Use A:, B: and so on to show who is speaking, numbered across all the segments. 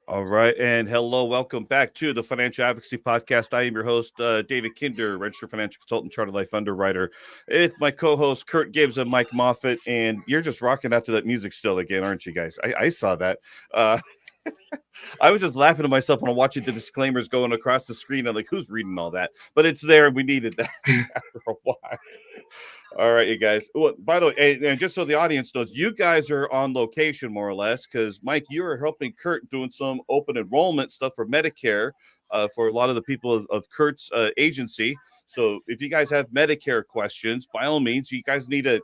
A: All right, and hello, welcome back to the Financial Advocacy Podcast. I am your host, David Kinder, registered financial consultant, chartered life underwriter. It's my co-host Kurt Gibbs and Mike Moffat, and you're just rocking out to that music still again, aren't you guys? I saw that. Uh, I was just laughing to myself when I'm watching the disclaimers going across the screen. I'm like, who's reading all that? But it's there, and we needed that after a while. All right, you guys. Well, by the way, and just so the audience knows, you guys are on location more or less because Mike, you are helping Kurt doing some open enrollment stuff for Medicare for a lot of the people of Kurt's agency. So if you guys have Medicare questions, by all means, you guys need to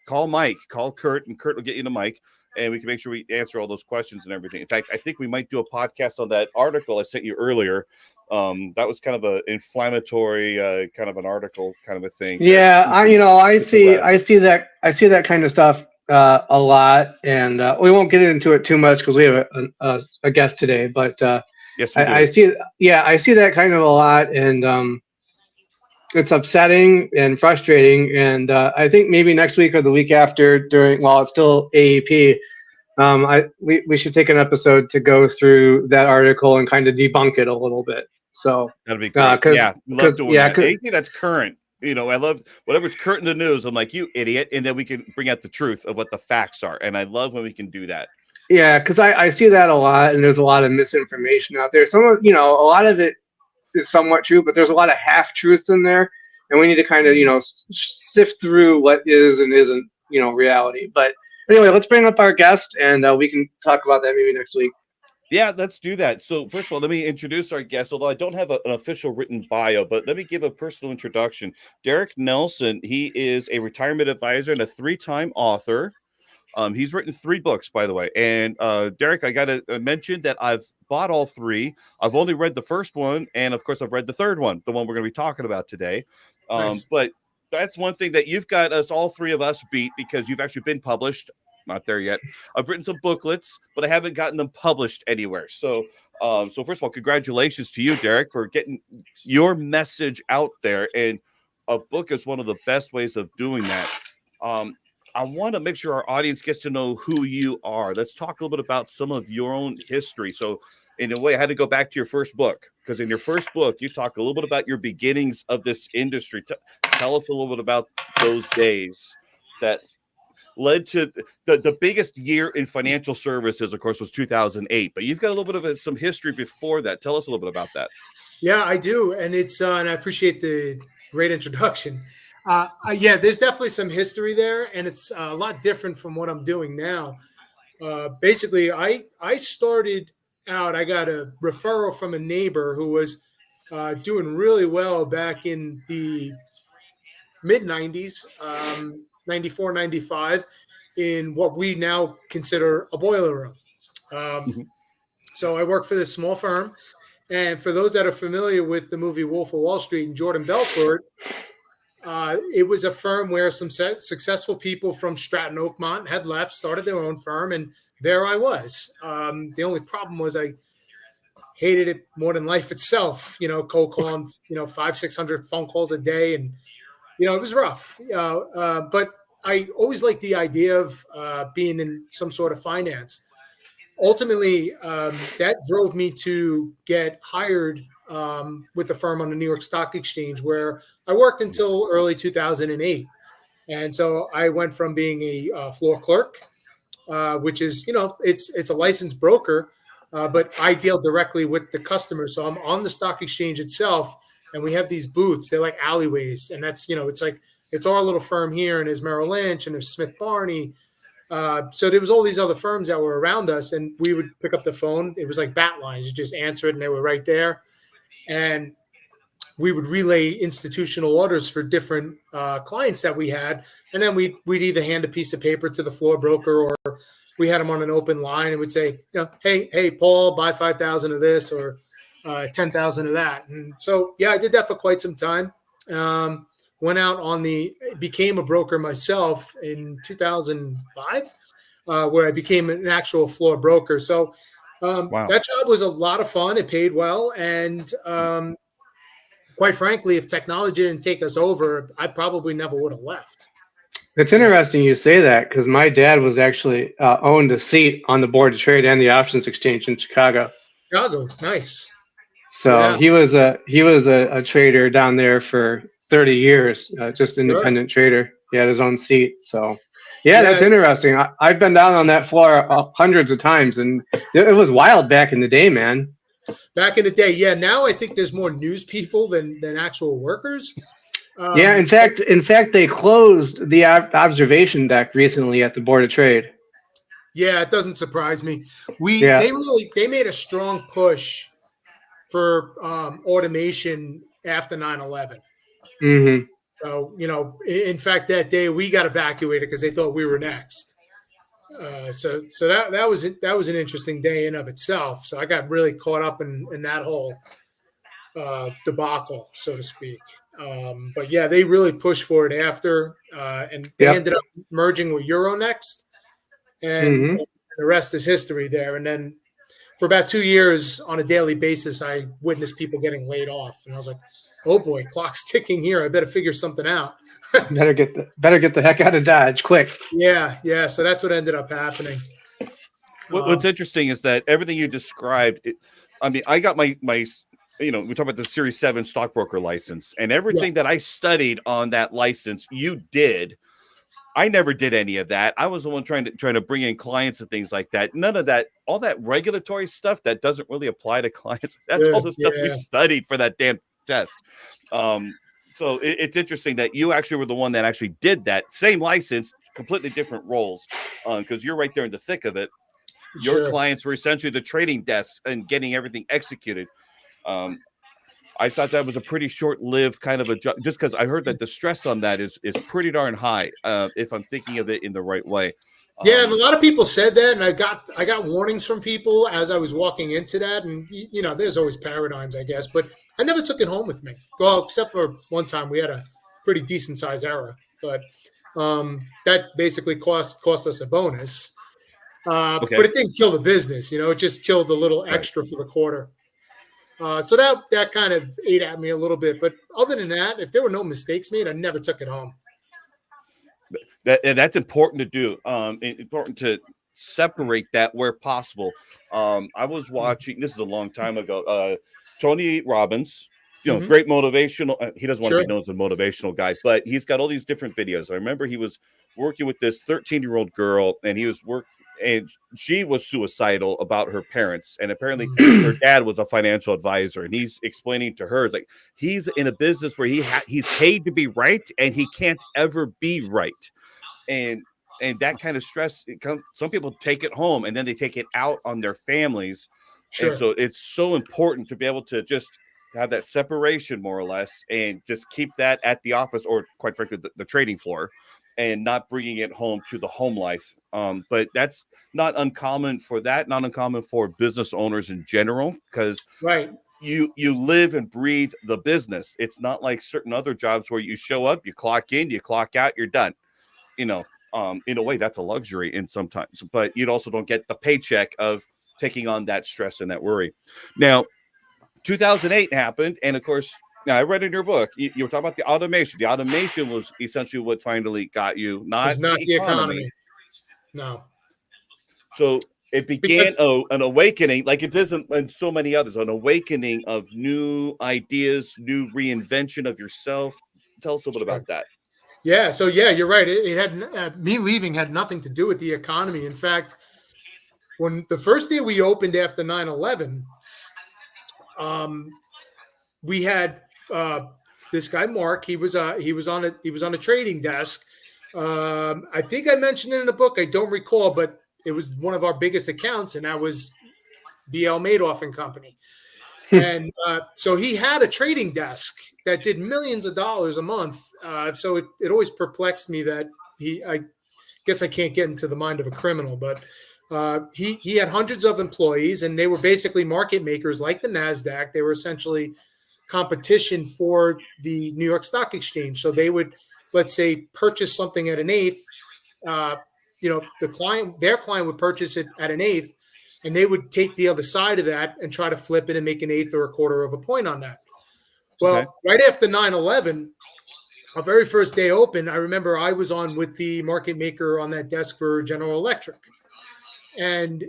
A: call Mike, call Kurt, and Kurt will get you the mic, and we can make sure we answer all those questions and everything. In fact, I think we might do a podcast on that article I sent you earlier. That was kind of an inflammatory, kind of an article, kind of a thing.
B: Yeah, I see that kind of stuff a lot, and we won't get into it too much because we have a guest today. But
A: yes, we do.
B: I see that kind of a lot, and it's upsetting and frustrating. And I think maybe next week or the week after, while it's still AEP, we should take an episode to go through that article and kind of debunk it a little bit. So
A: that'd be great. Love doing that. Anything that's current. You know, I love whatever's current in the news. I'm like, you idiot. And then we can bring out the truth of what the facts are. And I love when we can do that.
B: Yeah, because I see that a lot, and there's a lot of misinformation out there. A lot of it is somewhat true, but there's a lot of half-truths in there. And we need to kind of, sift through what is and isn't, reality. But anyway, let's bring up our guest, and we can talk about that maybe next week.
A: Yeah, let's do that. So first of all, let me introduce our guest, although I don't have an official written bio, but let me give a personal introduction. Derek Nelson, he is a retirement advisor and a 3-time author. He's written 3 books, by the way. And Derek, I got to mention that I've bought all 3. I've only read the first one. And of course, I've read the third one, the one we're going to be talking about today. Nice. But that's one thing that you've got us, all 3 of us, beat because you've actually been published. Not there yet. I've written some booklets, but I haven't gotten them published anywhere. So first of all, congratulations to you, Derek, for getting your message out there. And a book is one of the best ways of doing that. I want to make sure our audience gets to know who you are. Let's talk a little bit about some of your own history. So in a way, I had to go back to your first book because in your first book, you talk a little bit about your beginnings of this industry. Tell us a little bit about those days that led to the biggest year in financial services, of course, was 2008. But you've got a little bit of some history before that. Tell us a little bit about that.
C: Yeah, I do. And it's and I appreciate the great introduction. There's definitely some history there, and it's a lot different from what I'm doing now. Basically, I started out, I got a referral from a neighbor who was doing really well back in the mid-90s, 94, 95, in what we now consider a boiler room. So I work for this small firm. And for those that are familiar with the movie Wolf of Wall Street and Jordan Belfort, it was a firm where some successful people from Stratton Oakmont had left, started their own firm, and there I was. The only problem was I hated it more than life itself, cold calling, 500-600 phone calls a day. And, it was rough. But I always liked the idea of being in some sort of finance. Ultimately, that drove me to get hired with a firm on the New York Stock Exchange, where I worked until early 2008. And so I went from being a floor clerk, which is, it's a licensed broker, but I deal directly with the customer. So I'm on the stock exchange itself, and we have these booths. They're like alleyways. And that's, it's our little firm here, and there's Merrill Lynch, and there's Smith Barney. So there was all these other firms that were around us, and we would pick up the phone. It was like bat lines. You just answer it, and they were right there. And we would relay institutional orders for different clients that we had. And then we'd either hand a piece of paper to the floor broker, or we had them on an open line and would say, hey, Paul, buy 5,000 of this or 10,000 of that. And so, I did that for quite some time. Went out became a broker myself in 2005, where I became an actual floor broker. So wow. That job was a lot of fun. It paid well. And quite frankly, if technology didn't take us over, I probably never would have left.
B: It's interesting you say that because my dad was actually owned a seat on the Board of Trade and the Options Exchange in Chicago.
C: Chicago, nice.
B: So
C: Yeah,
B: he was a trader down there for 30 years, just
C: sure.
B: independent trader. He had his own seat. So yeah, that's
C: Yeah,
B: interesting. I've been down on that floor hundreds of times, and it was wild back in the day, man.
C: back in the day. Yeah, now I think there's more news people than actual workers.
B: Yeah, in fact, they closed the observation deck recently at the Board of Trade.
C: Yeah, it doesn't surprise me.
B: Yeah.
C: They made a strong push for automation after 9/11.
B: Mm-hmm.
C: So, in fact, that day we got evacuated because they thought we were next. So that was an interesting day in of itself. So I got really caught up in that whole debacle, so to speak. But yeah, they really pushed for it after, and they
B: Yep.
C: ended up merging with Euronext, and
B: Mm-hmm.
C: the rest is history there. And then for about 2 years on a daily basis, I witnessed people getting laid off, and I was like, "Oh boy, clock's ticking here. I better figure something out."
B: Better get the heck out of Dodge quick.
C: Yeah. So that's what ended up happening.
A: What's interesting is that everything you described, I mean, I got my we talk about the Series 7 stockbroker license, and everything that I studied on that license, you did. I never did any of that. I was the one trying to bring in clients and things like that. None of that, all that regulatory stuff that doesn't really apply to clients. That's all the stuff we studied for that damn test. So it's interesting that you actually were the one that actually did that same license, completely different roles, because you're right there in the thick of it. Your clients were essentially the trading desks and getting everything executed. I thought that was a pretty short-lived kind of a job, just because I heard that the stress on that is pretty darn high, if I'm thinking of it in the right way.
C: Yeah, and a lot of people said that, and I got warnings from people as I was walking into that, and there's always paradigms, I guess, but I never took it home with me. Well, except for one time we had a pretty decent sized error, but that basically cost us a bonus. But it didn't kill the business, it just killed a little extra for the quarter. So that kind of ate at me a little bit. But other than that, if there were no mistakes made, I never took it home.
A: That's important to do. Important to separate that where possible. I was watching, this is a long time ago, Tony Robbins, great motivational. He doesn't want to be known as a motivational guy, but he's got all these different videos. I remember he was working with this 13-year-old girl, and and she was suicidal about her parents, and apparently her dad was a financial advisor, and he's explaining to her, like, he's in a business where he's paid to be right, and he can't ever be right. And that kind of stress, some people take it home and then they take it out on their families. And so it's so important to be able to just have that separation, more or less, and just keep that at the office, or quite frankly the trading floor, and not bringing it home to the home life. But that's not uncommon for business owners in general, because you live and breathe the business. It's not like certain other jobs where you show up, you clock in, you clock out, you're done. In a way, that's a luxury in sometimes, but you also don't get the paycheck of taking on that stress and that worry. Now, 2008 happened, and of course, now I read in your book, you were talking about the automation. The automation was essentially what finally got you, not the economy.
C: No.
A: So it began an awakening, like it isn't in so many others, an awakening of new ideas, new reinvention of yourself. Tell us a little bit about that.
C: Yeah. So you're right. It had me leaving had nothing to do with the economy. In fact, when the first day we opened after 9/11, we had this guy Mark. He was on a trading desk. I think I mentioned it in the book. I don't recall, but it was one of our biggest accounts, and that was BL Madoff and Company. And so he had a trading desk that did millions of dollars a month. So it always perplexed me that I guess I can't get into the mind of a criminal, but he had hundreds of employees, and they were basically market makers like the NASDAQ. They were essentially competition for the New York Stock Exchange. So they would, let's say, purchase something at an eighth. Their client would purchase it at an eighth, and they would take the other side of that and try to flip it and make an eighth or a quarter of a point on that. Well, right after 9/11, our very first day open, I remember I was on with the market maker on that desk for General Electric. And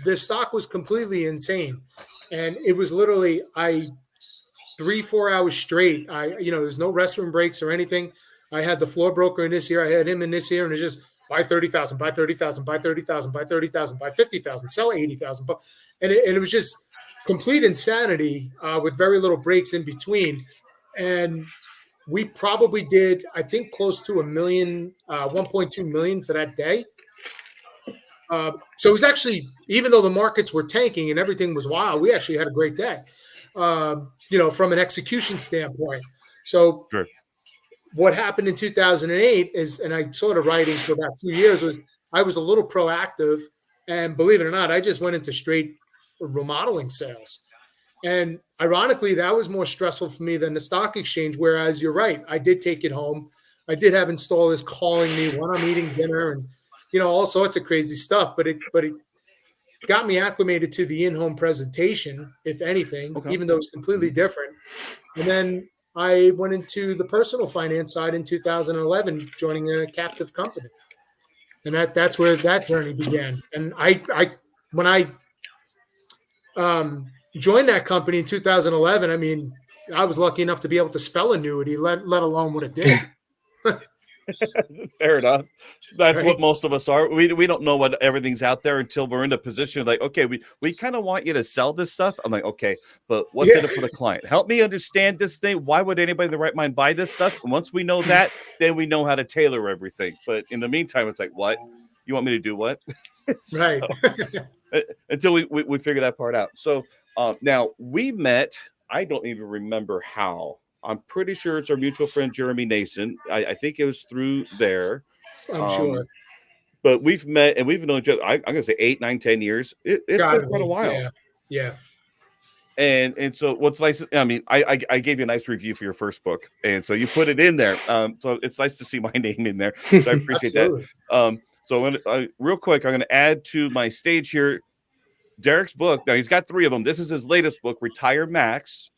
C: the stock was completely insane. And it was literally, 3-4 hours straight. There's no restroom breaks or anything. I had the floor broker in this year. I had him in this year, and it's just buy 30,000, buy 30,000, buy 30,000, buy 30,000, buy 50,000, sell 80,000. And it was just complete insanity with very little breaks in between. And we probably did, I think, close to 1.2 million for that day. So it was actually, even though the markets were tanking and everything was wild, we actually had a great day, from an execution standpoint. So
A: Sure.
C: What happened in 2008 is, and I sort of writing for about 2 years, was I was a little proactive. And believe it or not, I just went into straight remodeling sales. And ironically, that was more stressful for me than the stock exchange. Whereas you're right, I did take it home. I did have installers calling me when I'm eating dinner and, all sorts of crazy stuff. But it got me acclimated to the in-home presentation, if anything, even though it's completely different. And then I went into the personal finance side in 2011, joining a captive company. And that's where that journey began. And when I joined that company in 2011, I mean, I was lucky enough to be able to spell annuity, let alone what it did.
A: Fair enough. That's
C: Right.
A: what most of us are. We don't know what everything's out there until we're in a position like, okay, we kind of want you to sell this stuff. I'm like, okay, but what's in it for the client? Help me understand this thing. Why would anybody in the right mind buy this stuff? And once we know that, then we know how to tailor everything. But in the meantime, it's like, what? You want me to do what?
C: Right.
A: Until we figure that part out. So now we met, I don't even remember how. I'm pretty sure it's our mutual friend, Jeremy Nason. I think it was through there.
C: I'm sure.
A: But we've met and we've known each other, I'm going to say 8, 9, 10 years. It's been quite a while.
C: Yeah.
A: And so what's nice, I mean, I gave you a nice review for your first book. And so you put it in there. So it's nice to see my name in there. So I appreciate that. So I'm gonna, real quick, I'm going to add to my stage here Derek's book. Now, he's got 3 of them. This is his latest book, RetireMax.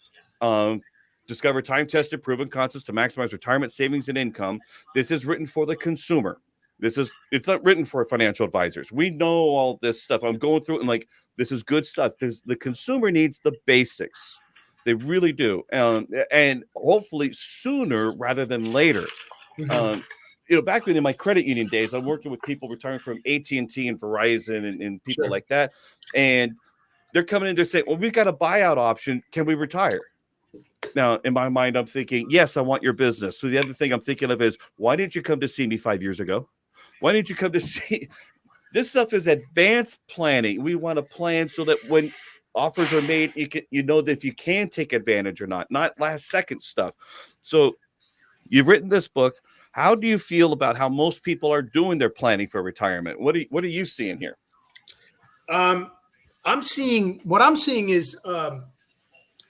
A: Discover time-tested, proven concepts to maximize retirement savings and income. This is written for the consumer. It's not written for financial advisors. We know all this stuff. I'm going through it and like, this is good stuff. The consumer needs the basics. They really do. And hopefully sooner rather than later. Mm-hmm. Back in my credit union days, I'm working with people retiring from AT&T and Verizon and people like that. And they're coming in, they're saying, well, we've got a buyout option. Can we retire? Now, in my mind, I'm thinking, yes, I want your business. So the other thing I'm thinking of is, why didn't you come to see me 5 years ago? Why didn't you come to see? This stuff is advanced planning. We want to plan so that when offers are made, you know that if you can take advantage or not last second stuff. So you've written this book. How do you feel about how most people are doing their planning for retirement? What are you seeing here?
C: I'm seeing is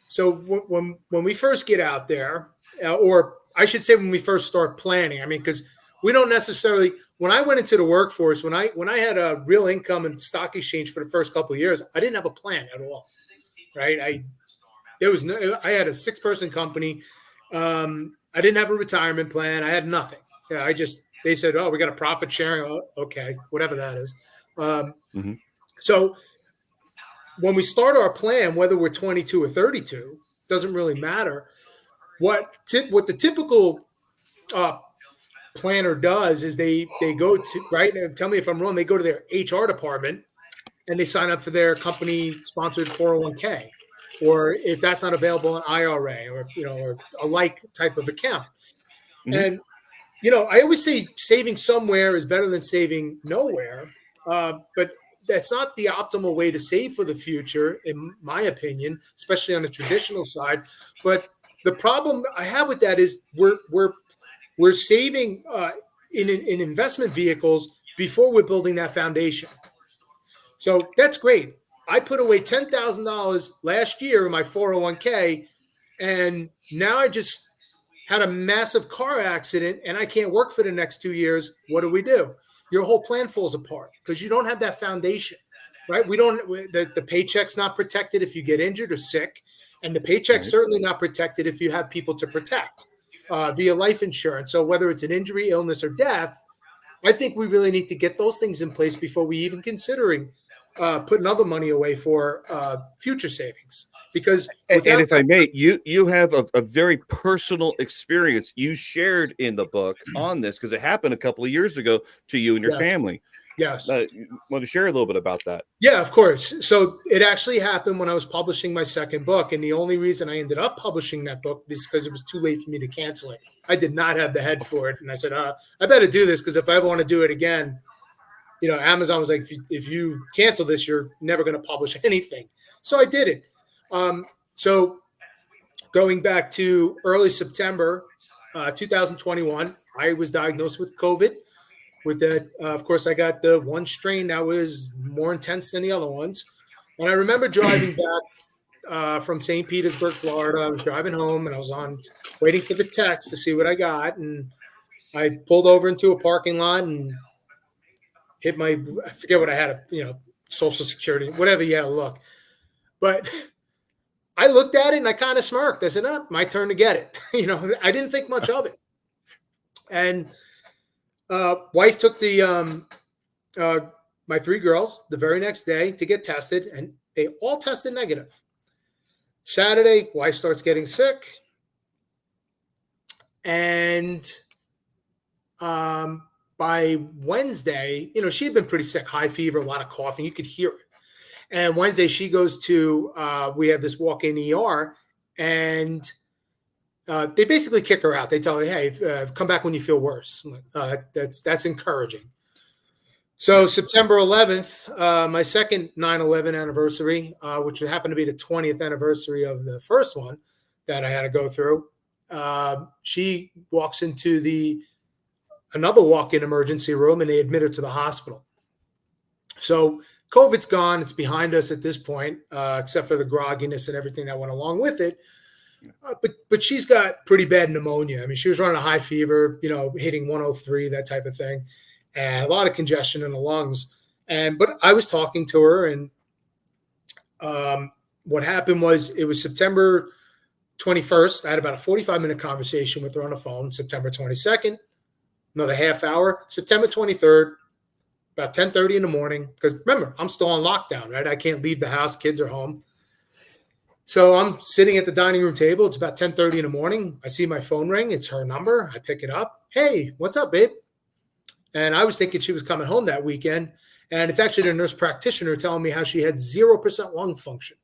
C: so when we first get out there, or I should say when we first start planning. I mean, because we don't necessarily. When I went into the workforce, when I had a real income and stock exchange for the first couple of years, I didn't have a plan at all. Right? I had a 6-person company. I didn't have a retirement plan. I had nothing. So they said, oh, we got a profit sharing. Oh, okay, whatever that is. So when we start our plan, whether we're 22 or 32, doesn't really matter. What the typical planner does is they go to, right, and tell me if I'm wrong, they go to their HR department and they sign up for their company sponsored 401k, or if that's not available, an IRA, or or a like type of account. And I always say saving somewhere is better than saving nowhere, but that's not the optimal way to save for the future, in my opinion, especially on the traditional side. But the problem I have with that is we're saving in investment vehicles before we're building that foundation. So that's great. I put away $10,000 last year in my 401k, and now I just had a massive car accident and I can't work for the next 2 years. What do? Your whole plan falls apart because you don't have that foundation, right? The paycheck's not protected if you get injured or sick, and the paycheck's certainly not protected if you have people to protect. via life insurance. So whether it's an injury, illness, or death, I think we really need to get those things in place before we even considering putting other money away for future savings. Because
A: And
C: without
A: if I may, you have a very personal experience you shared in the book on this because it happened a couple of years ago to you and your
C: yes,
A: family.
C: yes.
A: You want to share a little bit about that?
C: Yeah, of course. So it actually happened when I was publishing my second book. And the only reason I ended up publishing that book is because it was too late for me to cancel it. I did not have the head for it. And I said, I better do this because if I ever want to do it again, Amazon was like, if you cancel this, you're never going to publish anything. So I did it. So going back to early September 2021, I was diagnosed with COVID. With that, of course, I got the one strain that was more intense than the other ones. And I remember driving back from St. Petersburg, Florida. I was driving home and I was waiting for the text to see what I got. And I pulled over into a parking lot and hit I forget what I had, Social Security, whatever you had to look. But I looked at it and I kind of smirked. I said, my turn to get it. I didn't think much of it. And wife took my three girls the very next day to get tested, and they all tested negative. Saturday, wife starts getting sick. And by Wednesday, she had been pretty sick, high fever, a lot of coughing. You could hear it. And Wednesday, she goes to, we have this walk-in ER, and they basically kick her out. They tell her, hey, come back when you feel worse. That's encouraging. So September 11th, my second 9/11 anniversary, which happened to be the 20th anniversary of the first one that I had to go through, she walks into another walk-in emergency room, and they admit her to the hospital. So COVID's gone. It's behind us at this point, except for the grogginess and everything that went along with it. But she's got pretty bad pneumonia. I mean, she was running a high fever, hitting 103, that type of thing, and a lot of congestion in the lungs. But I was talking to her, and what happened was it was September 21st. I had about a 45-minute conversation with her on the phone. September 22nd, another half hour. September 23rd, about 10:30 in the morning. Because remember, I'm still on lockdown, right? I can't leave the house. Kids are home. So I'm sitting at the dining room table. It's about 10:30 in the morning. I see my phone ring. It's her number. I pick it up. Hey, what's up, babe? And I was thinking she was coming home that weekend. And it's actually the nurse practitioner telling me how she had 0% lung function.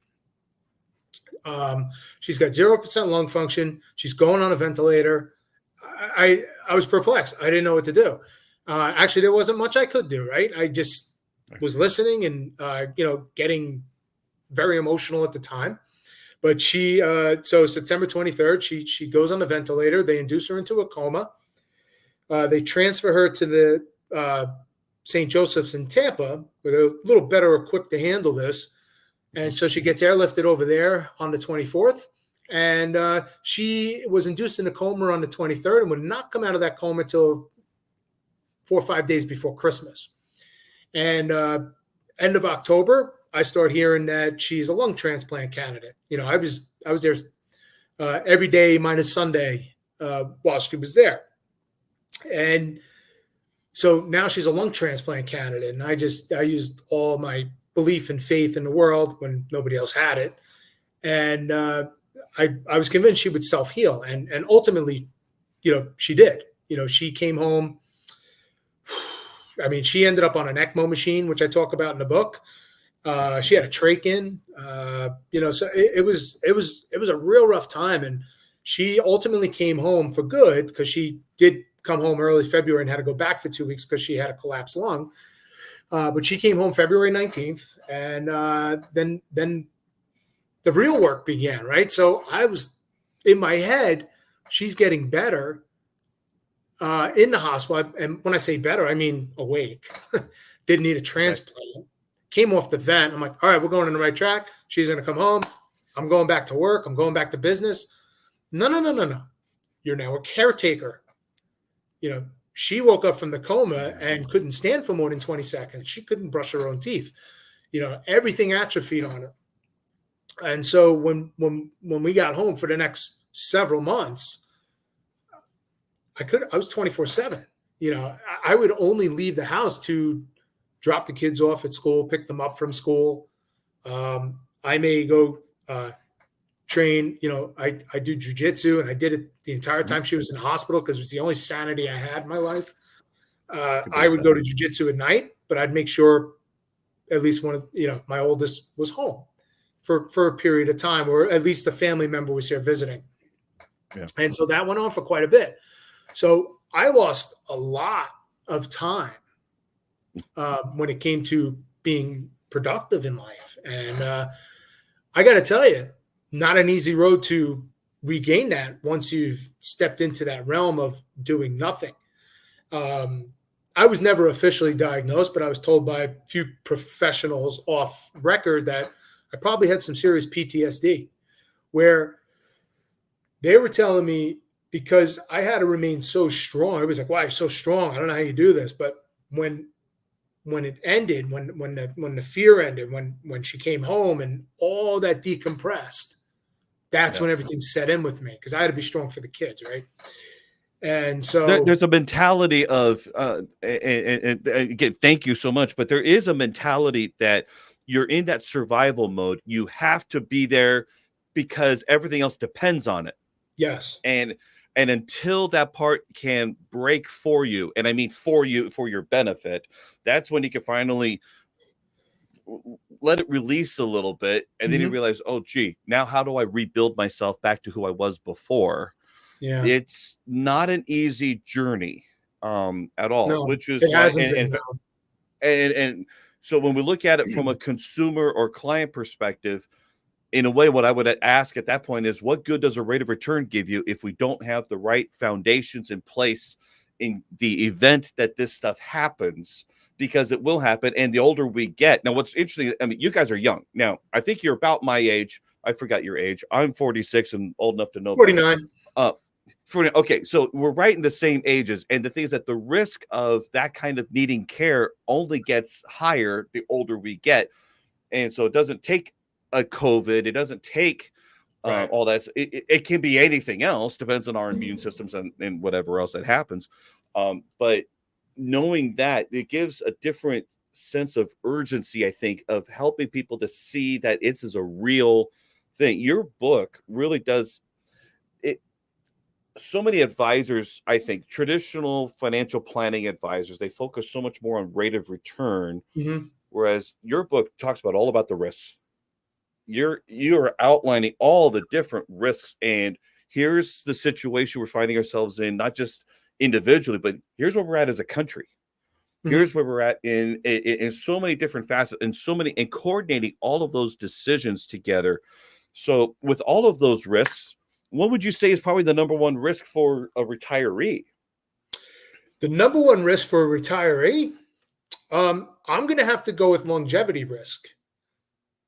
C: She's got 0% lung function. She's going on a ventilator. I was perplexed. I didn't know what to do. Actually, there wasn't much I could do, right? I just was listening and, getting very emotional at the time. But so September 23rd, she goes on the ventilator. They induce her into a coma. They transfer her to the St. Joseph's in Tampa, where they're a little better equipped to handle this. And so she gets airlifted over there on the 24th. And she was induced in a coma on the 23rd and would not come out of that coma until 4 or 5 days before Christmas. And end of October, I start hearing that she's a lung transplant candidate. I was there every day minus Sunday while she was there. And so now she's a lung transplant candidate. And I used all my belief and faith in the world when nobody else had it. And I was convinced she would self-heal. And ultimately, she did. She came home. I mean, she ended up on an ECMO machine, which I talk about in the book. She had a trach in, so it was a real rough time. And she ultimately came home for good because she did come home early February and had to go back for 2 weeks because she had a collapsed lung. But she came home February 19th, and then the real work began, right? So I was in my head, she's getting better in the hospital. And when I say better, I mean awake. Didn't need a transplant. Came off the vent. I'm like, all right, we're going on the right track. She's going to come home. I'm going back to work. I'm going back to business. No. You're now a caretaker. She woke up from the coma and couldn't stand for more than 20 seconds. She couldn't brush her own teeth. Everything atrophied on her. And so when we got home for the next several months, I was 24/7. I would only leave the house to drop the kids off at school, pick them up from school. I may go train. I do jujitsu, and I did it the entire time she was in the hospital because it was the only sanity I had in my life. I would go to jujitsu at night, but I'd make sure at least one of my oldest was home for a period of time, or at least the family member was here visiting.
A: Yeah.
C: And so that went on for quite a bit. So I lost a lot of time when it came to being productive in life. And I got to tell you, not an easy road to regain that once you've stepped into that realm of doing nothing. I was never officially diagnosed, but I was told by a few professionals off record that I probably had some serious PTSD, where they were telling me, because I had to remain so strong. It was like, "Why you're so strong? I don't know how you do this." But when it ended, when the fear ended, when she came home and all that decompressed, that's when everything set in with me, because I had to be strong for the kids, right? And so
A: there's a mentality of, and again, thank you so much, but there is a mentality that you're in that survival mode. You have to be there because everything else depends on it.
C: yes,
A: And until that part can break for you, and I mean for you, for your benefit, that's when you can finally let it release a little bit. And then you realize, oh, gee, now how do I rebuild myself back to who I was before?
C: yeah,
A: It's not an easy journey at all,
C: no,
A: which is
C: it
A: why,
C: hasn't been. No.
A: and so when we look at it from a consumer or client perspective, in a way, what I would ask at that point is, what good does a rate of return give you if we don't have the right foundations in place in the event that this stuff happens? Because it will happen. And the older we get, now what's interesting, I mean, you guys are young. Now, I think you're about my age. I forgot your age. I'm 46 and old enough to know.
C: 49.
A: Okay, so we're right in the same ages. And the thing is that the risk of that kind of needing care only gets higher the older we get. And so it doesn't take a COVID, it doesn't take all that. It can be anything else, depends on our immune systems and whatever else that happens. But knowing that, it gives a different sense of urgency, I think, of helping people to see that this is a real thing. Your book really does it. So many advisors, I think, traditional financial planning advisors, they focus so much more on rate of return, whereas your book talks about all about the risks. You're outlining all the different risks, and here's the situation we're finding ourselves in, not just individually, but here's where we're at as a country. Here's where we're at in so many different facets, and coordinating all of those decisions together. So with all of those risks, what would you say is probably the number one risk for a retiree?
C: The number one risk for a retiree, I'm going to have to go with longevity risk.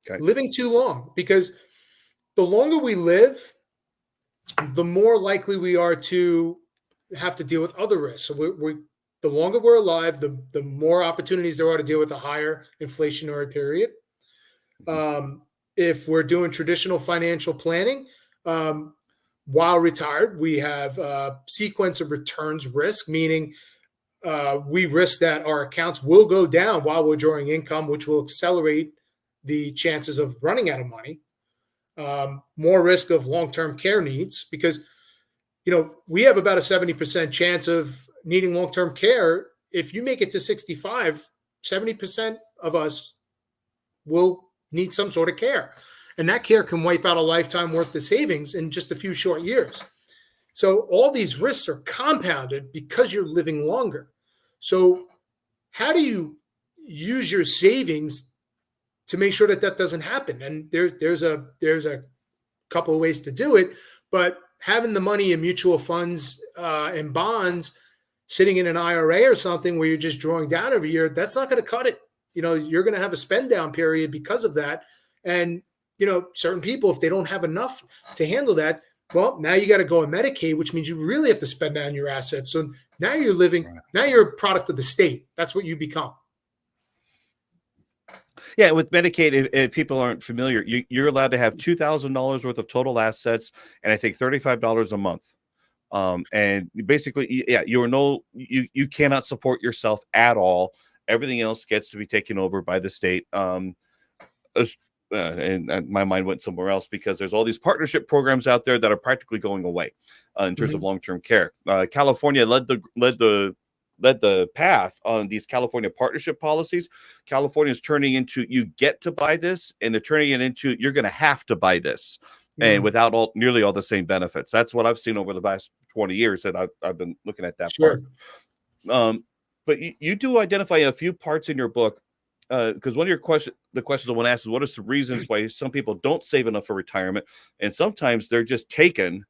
A: Okay.
C: Living too long, because the longer we live, the more likely we are to have to deal with other risks. So the longer we're alive, the more opportunities there are to deal with a higher inflationary period. If we're doing traditional financial planning, while retired, we have a sequence of returns risk, meaning we risk that our accounts will go down while we're drawing income, which will accelerate the chances of running out of money. More risk of long-term care needs, because we have about a 70% chance of needing long-term care. If you make it to 65, 70% of us will need some sort of care. And that care can wipe out a lifetime worth of savings in just a few short years. So all these risks are compounded because you're living longer. So how do you use your savings to make sure that doesn't happen? And there's a couple of ways to do it, but having the money in mutual funds and bonds sitting in an IRA or something where you're just drawing down every year, that's not going to cut it. You're going to have a spend down period because of that. And, certain people, if they don't have enough to handle that, well, now you got to go on Medicaid, which means you really have to spend down your assets. So now now you're a product of the state. That's what you become.
A: Yeah, with Medicaid, if people aren't familiar, you're allowed to have $2,000 worth of total assets, and I think $35 a month. And basically, yeah, you cannot support yourself at all. Everything else gets to be taken over by the state. And my mind went somewhere else because there's all these partnership programs out there that are practically going away in terms of long-term care. California led the path on these California partnership policies. California is turning into you get to buy this, and they're turning it into you're going to have to buy this, and without nearly all the same benefits. That's what I've seen over the past 20 years that I've been looking at that part. But you do identify a few parts in your book. Because one of the questions I want to ask is, what are some reasons why some people don't save enough for retirement? And sometimes they're just taken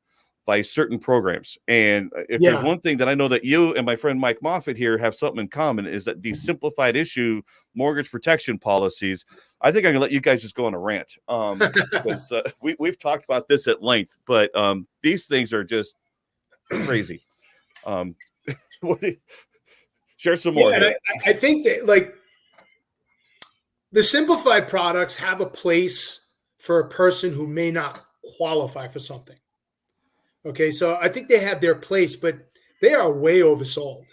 A: by certain programs. And if there's one thing that I know that you and my friend Mike Moffitt here have something in common, is that these simplified issue mortgage protection policies, I think I'm gonna let you guys just go on a rant, because we've talked about this at length, but these things are just crazy. Share some more.
C: Yeah, I think that the simplified products have a place for a person who may not qualify for something. Okay, so I think they have their place, but they are way oversold,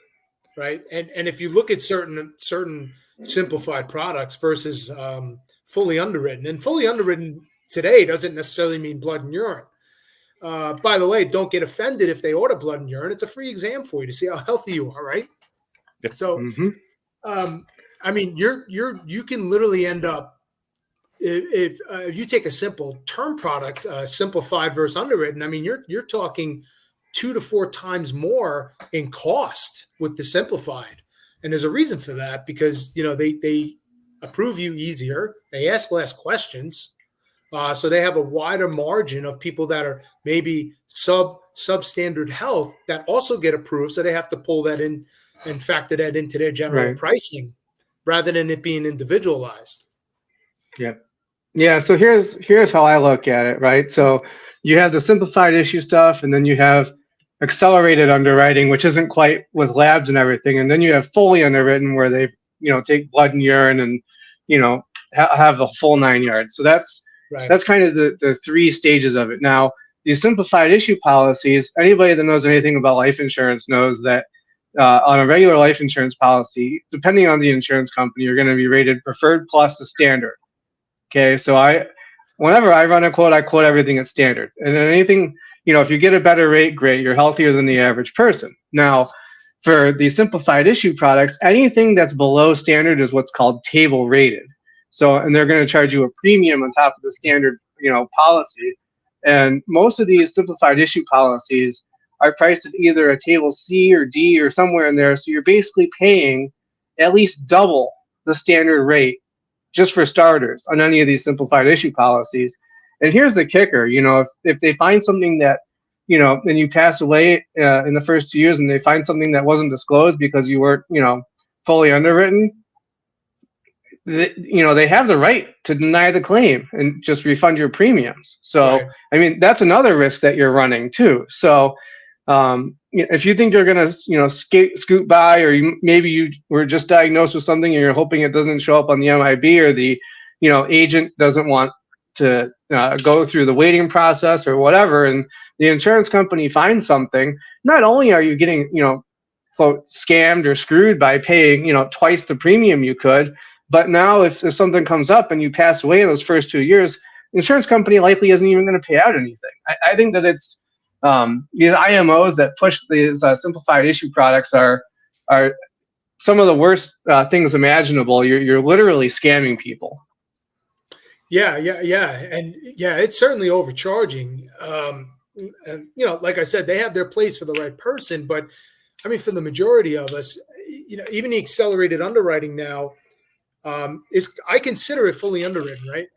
C: right? And if you look at certain simplified products versus fully underwritten, and fully underwritten today doesn't necessarily mean blood and urine. By the way, don't get offended if they order blood and urine. It's a free exam for you to see how healthy you are, right? So, I mean, you can literally end up, if you take a simple term product, simplified versus underwritten. I mean, you're talking 2 to 4 times more in cost with the simplified, and there's a reason for that, because they approve you easier, they ask less questions, so they have a wider margin of people that are maybe substandard health that also get approved, so they have to pull that in and factor that into their general pricing, rather than it being individualized.
B: Yeah. So here's how I look at it, right? So you have the simplified issue stuff, and then you have accelerated underwriting, which isn't quite with labs and everything, and then you have fully underwritten, where they take blood and urine and have the full 9 yards. So that's kind of the 3 stages of it. Now, these simplified issue policies, anybody that knows anything about life insurance knows that on a regular life insurance policy, depending on the insurance company, you're going to be rated preferred plus the standard. Okay, so whenever I run a quote, I quote everything at standard. And then anything, if you get a better rate, great, you're healthier than the average person. Now, for the simplified issue products, anything that's below standard is what's called table rated. So, and they're going to charge you a premium on top of the standard, policy. And most of these simplified issue policies are priced at either a table C or D or somewhere in there. So you're basically paying at least double the standard rate just for starters on any of these simplified issue policies. And here's the kicker, if they find something that, and you pass away in the first 2 years, and they find something that wasn't disclosed because you weren't, fully underwritten, they have the right to deny the claim and just refund your premiums. So, I mean, that's another risk that you're running too. So, if you think you're going to, scoot by, or maybe you were just diagnosed with something and you're hoping it doesn't show up on the MIB, or the, agent doesn't want to go through the waiting process or whatever, and the insurance company finds something, not only are you getting, quote, scammed or screwed by paying, twice the premium you could, but now if something comes up and you pass away in those first 2 years, the insurance company likely isn't even going to pay out anything. I think that it's, these IMOs that push these simplified issue products are some of the worst things imaginable. You're literally scamming people.
C: Yeah, and it's certainly overcharging. And like I said, they have their place for the right person, but I mean, for the majority of us, even the accelerated underwriting now I consider it fully underwritten, right?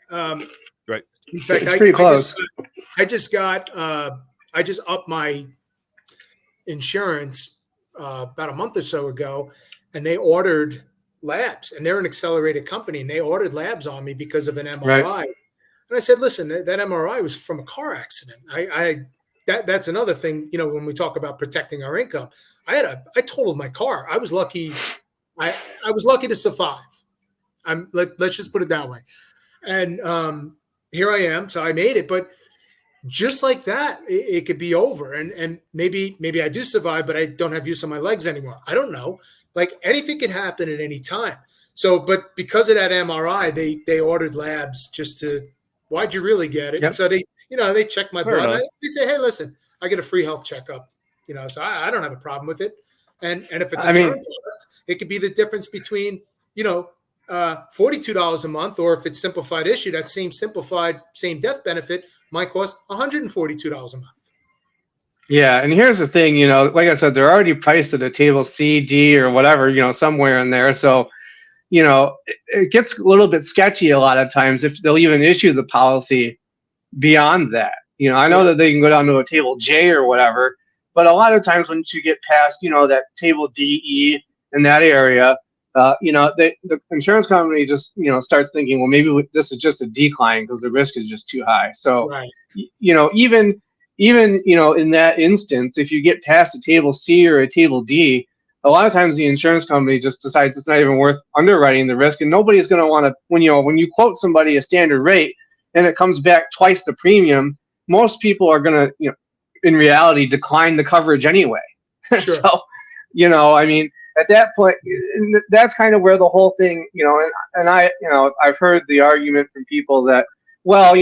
A: Right.
C: In fact,
B: it's pretty close.
C: I just upped my insurance about a month or so ago, and they ordered labs, and they're an accelerated company, and they ordered labs on me because of an MRI. Right. And I said, listen, that MRI was from a car accident. That's another thing, when we talk about protecting our income. I totaled my car. I was lucky. I was lucky to survive. Let's just put it that way. And here I am. So I made it, but just like that, it could be over. And maybe I do survive, but I don't have use of my legs anymore. I don't know. Like anything can happen at any time. So, but because of that MRI, they ordered labs just to, why'd you really get it? And
B: Yep.
C: so they check my
A: Fair
C: blood.
A: enough.
C: They say, hey, listen, I get a free health checkup. So I don't have a problem with it. And if it's a
B: I
C: term
B: mean,
C: product, it could be the difference between, $42 a month, or if it's simplified issue, that same simplified, same death benefit might cost $142 a month.
B: yeah. And here's the thing, like I said, they're already priced at a table C, D, or whatever, somewhere in there. So, it gets a little bit sketchy a lot of times if they'll even issue the policy beyond that. I know that they can go down to a table J or whatever, but a lot of times once you get past, that table D, E in that area, the insurance company just, starts thinking, well, maybe this is just a decline because the risk is just too high. So,
C: Right.
B: Even, in that instance, if you get past a table C or a table D, a lot of times the insurance company just decides it's not even worth underwriting the risk, and nobody's going to want to, when you quote somebody a standard rate and it comes back twice the premium, most people are going to, in reality, decline the coverage anyway.
C: Sure.
B: So, I mean, at that point, that's kind of where the whole thing, and I've heard the argument from people that, well,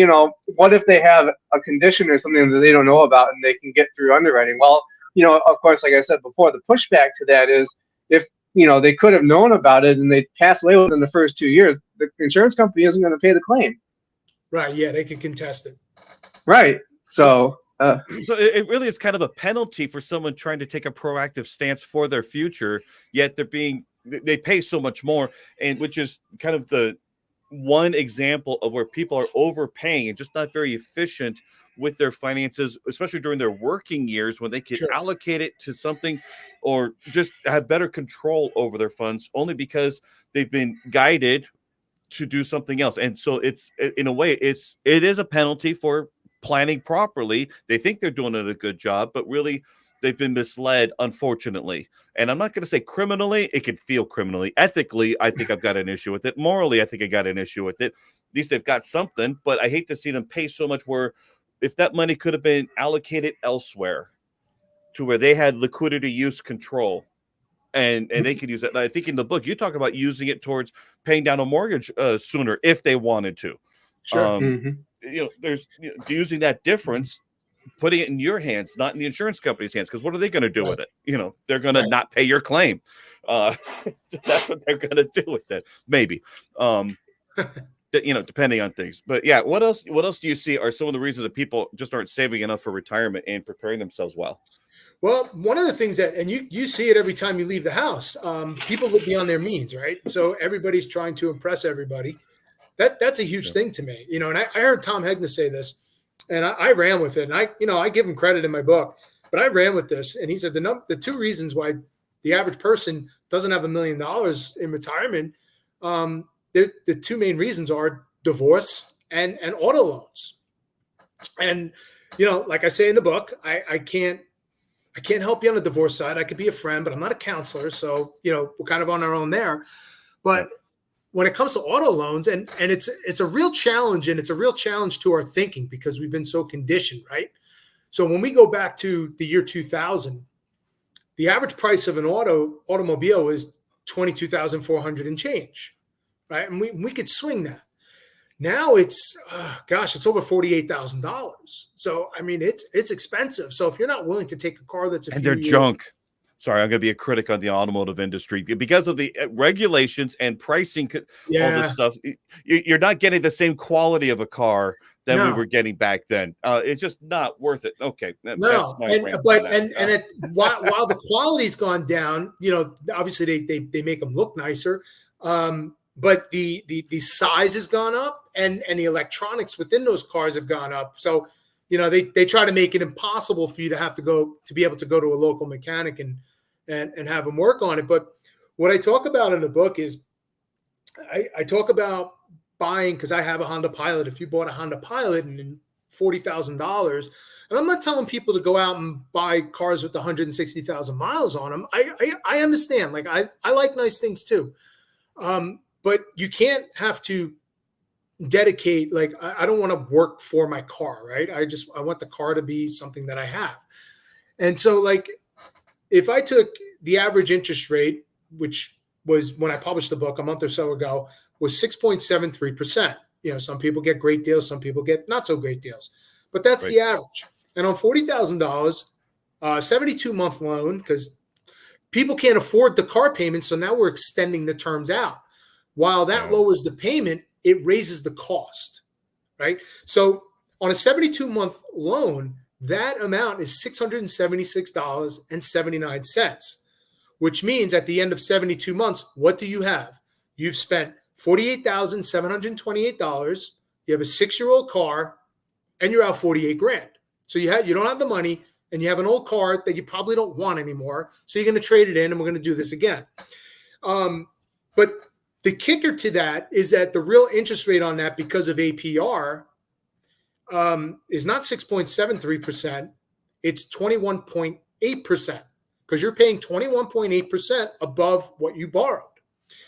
B: what if they have a condition or something that they don't know about and they can get through underwriting? Well, of course, like I said before, the pushback to that is if, they could have known about it and they pass away within the first 2 years, the insurance company isn't going to pay the claim.
C: Right. Yeah, they can contest it.
B: Right. So
A: it really is kind of a penalty for someone trying to take a proactive stance for their future, yet they pay so much more, and which is kind of the one example of where people are overpaying and just not very efficient with their finances, especially during their working years when they could allocate it to something or just have better control over their funds only because they've been guided to do something else. And so it's, in a way, it is a penalty for planning properly. They think they're doing a good job, but really they've been misled, unfortunately. And I'm not going to say criminally. It could feel criminally. Ethically, I think I've got an issue with it. Morally, I think I got an issue with it. At least they've got something, but I hate to see them pay so much where if that money could have been allocated elsewhere to where they had liquidity use control and they could use it. And I think in the book, you talk about using it towards paying down a mortgage sooner if they wanted to.
C: Sure.
A: There's using that difference, putting it in your hands, not in the insurance company's hands. Because what are they going to do with it? They're going to not pay your claim. That's what they're going to do with it. Maybe, depending on things. But yeah, what else do you see are some of the reasons that people just aren't saving enough for retirement and preparing themselves well?
C: Well, one of the things that, and you see it every time you leave the house, people live beyond their means, right? So everybody's trying to impress everybody. That's a huge thing to me, and I heard Tom Hegna say this, and I ran with it. And I give him credit in my book, but I ran with this. And he said the two reasons why the average person doesn't have $1 million in retirement, the two main reasons are divorce and auto loans. And, like I say in the book, I can't help you on the divorce side. I could be a friend, but I'm not a counselor. So, we're kind of on our own there. But when it comes to auto loans, and it's a real challenge, and it's a real challenge to our thinking because we've been so conditioned, right? So when we go back to the year 2000, the average price of an automobile is $22,400 and change, right? And we could swing that. Now it's over $48,000. So I mean, it's expensive. So if you're not willing to take a car that's
A: they're junk. Sorry, I'm going to be a critic on the automotive industry because of the regulations and pricing, all this stuff. You're not getting the same quality of a car that we were getting back then. It's just not worth it. Okay,
C: while the quality's gone down, obviously they make them look nicer, but the size has gone up, and the electronics within those cars have gone up. So they try to make it impossible for you to be able to go to a local mechanic and have them work on it. But what I talk about in the book is I talk about buying, because I have a Honda Pilot. If you bought a Honda Pilot and $40,000, and I'm not telling people to go out and buy cars with 160,000 miles on them. I understand. Like I like nice things too. But you can't have to dedicate, like, I don't want to work for my car, right? I want the car to be something that I have. And so, like, if I took the average interest rate, which was when I published the book a month or so ago, was 6.73%. You know, some people get great deals, some people get not so great deals, but that's
A: Right.
C: the average. And on $40,000, 72-month loan, because people can't afford the car payment, so now we're extending the terms out. While that lowers the payment, it raises the cost, right? So on a 72-month loan, that amount is $676.79, which means at the end of 72 months, what do you have? You've spent $48,728. You have a 6-year-old car, and you're out $48,000. So you don't have the money, and you have an old car that you probably don't want anymore. So you're going to trade it in, and we're going to do this again. But the kicker to that is that the real interest rate on that, because of APR, is not 6.73%. It's 21.8%, because you're paying 21.8% above what you borrowed.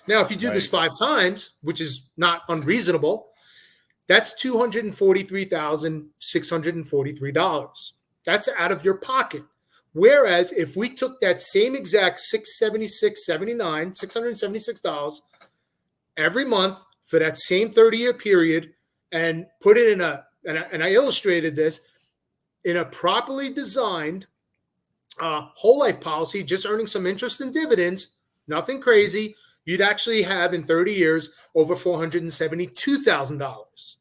C: Now, if you do this 5 times, which is not unreasonable, that's $243,643. That's out of your pocket. Whereas if we took that same exact $676 every month for that same 30-year period and put it in and I illustrated this, in a properly designed whole life policy, just earning some interest and dividends, nothing crazy, you'd actually have in 30 years over $472,000.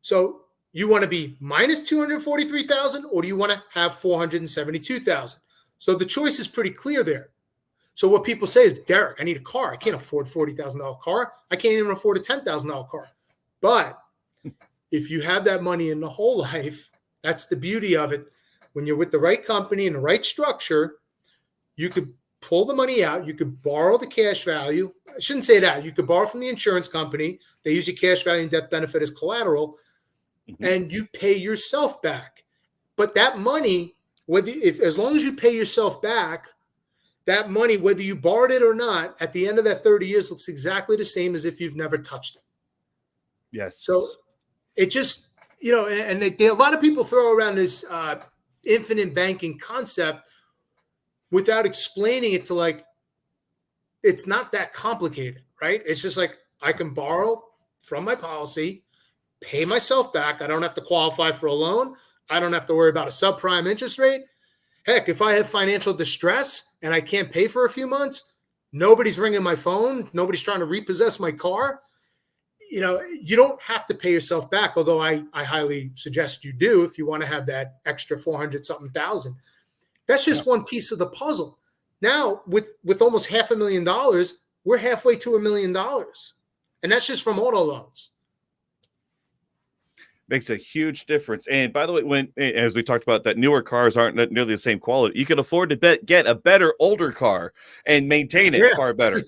C: So you want to be minus 243,000, or do you want to have 472,000? So the choice is pretty clear there. So what people say is, Derek, I need a car. I can't afford a $40,000 car. I can't even afford a $10,000 car. But if you have that money in the whole life, that's the beauty of it. When you're with the right company and the right structure, you could pull the money out. You could borrow the cash value. I shouldn't say that. You could borrow from the insurance company. They use your cash value and death benefit as collateral, and you pay yourself back. But that money, as long as you pay yourself back, that money, whether you borrowed it or not, at the end of that 30 years looks exactly the same as if you've never touched it.
A: Yes.
C: So it just, and a lot of people throw around this infinite banking concept without explaining it to, like, it's not that complicated, right? It's just like, I can borrow from my policy, pay myself back. I don't have to qualify for a loan. I don't have to worry about a subprime interest rate. Heck, if I have financial distress and I can't pay for a few months, nobody's ringing my phone. Nobody's trying to repossess my car. You don't have to pay yourself back, although I highly suggest you do if you want to have that extra 400-something thousand. That's just one piece of the puzzle. Now, with almost $500,000, we're halfway to $1 million. And that's just from auto loans.
A: Makes a huge difference. And by the way, as we talked about, that newer cars aren't nearly the same quality. You can afford to get a better older car and maintain it far better.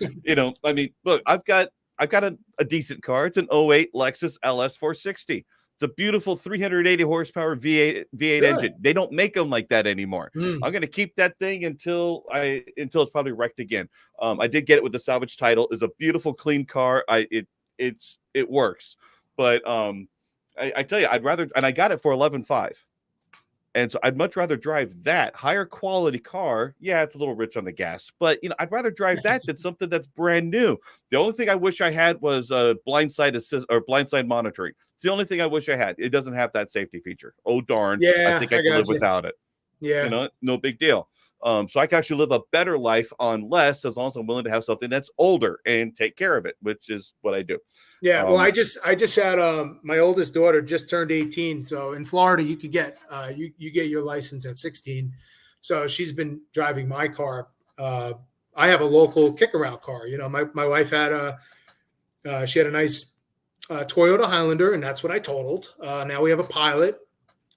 A: I mean, look, I've got a decent car. It's an 08 Lexus LS 460. It's a beautiful 380 horsepower V8 engine. They don't make them like that anymore. I'm going to keep that thing until it's probably wrecked again. I did get it with the salvage title. It's a beautiful, clean car. It works. But I tell you, I'd rather, and I got it for 11.5. And so I'd much rather drive that higher quality car. Yeah, it's a little rich on the gas, but I'd rather drive that than something that's brand new. The only thing I wish I had was blindside assist or blindside monitoring. It's the only thing I wish I had. It doesn't have that safety feature. Oh darn!
C: Yeah,
A: I think I can live without it.
C: Yeah,
A: no big deal. So I can actually live a better life on less, as long as I'm willing to have something that's older and take care of it, which is what I do.
C: Yeah, well, I just had my oldest daughter just turned 18. So in Florida, you could get you get your license at 16. So she's been driving my car. I have a local kick around car. My wife had she had a nice Toyota Highlander, and that's what I totaled. Now we have a Pilot,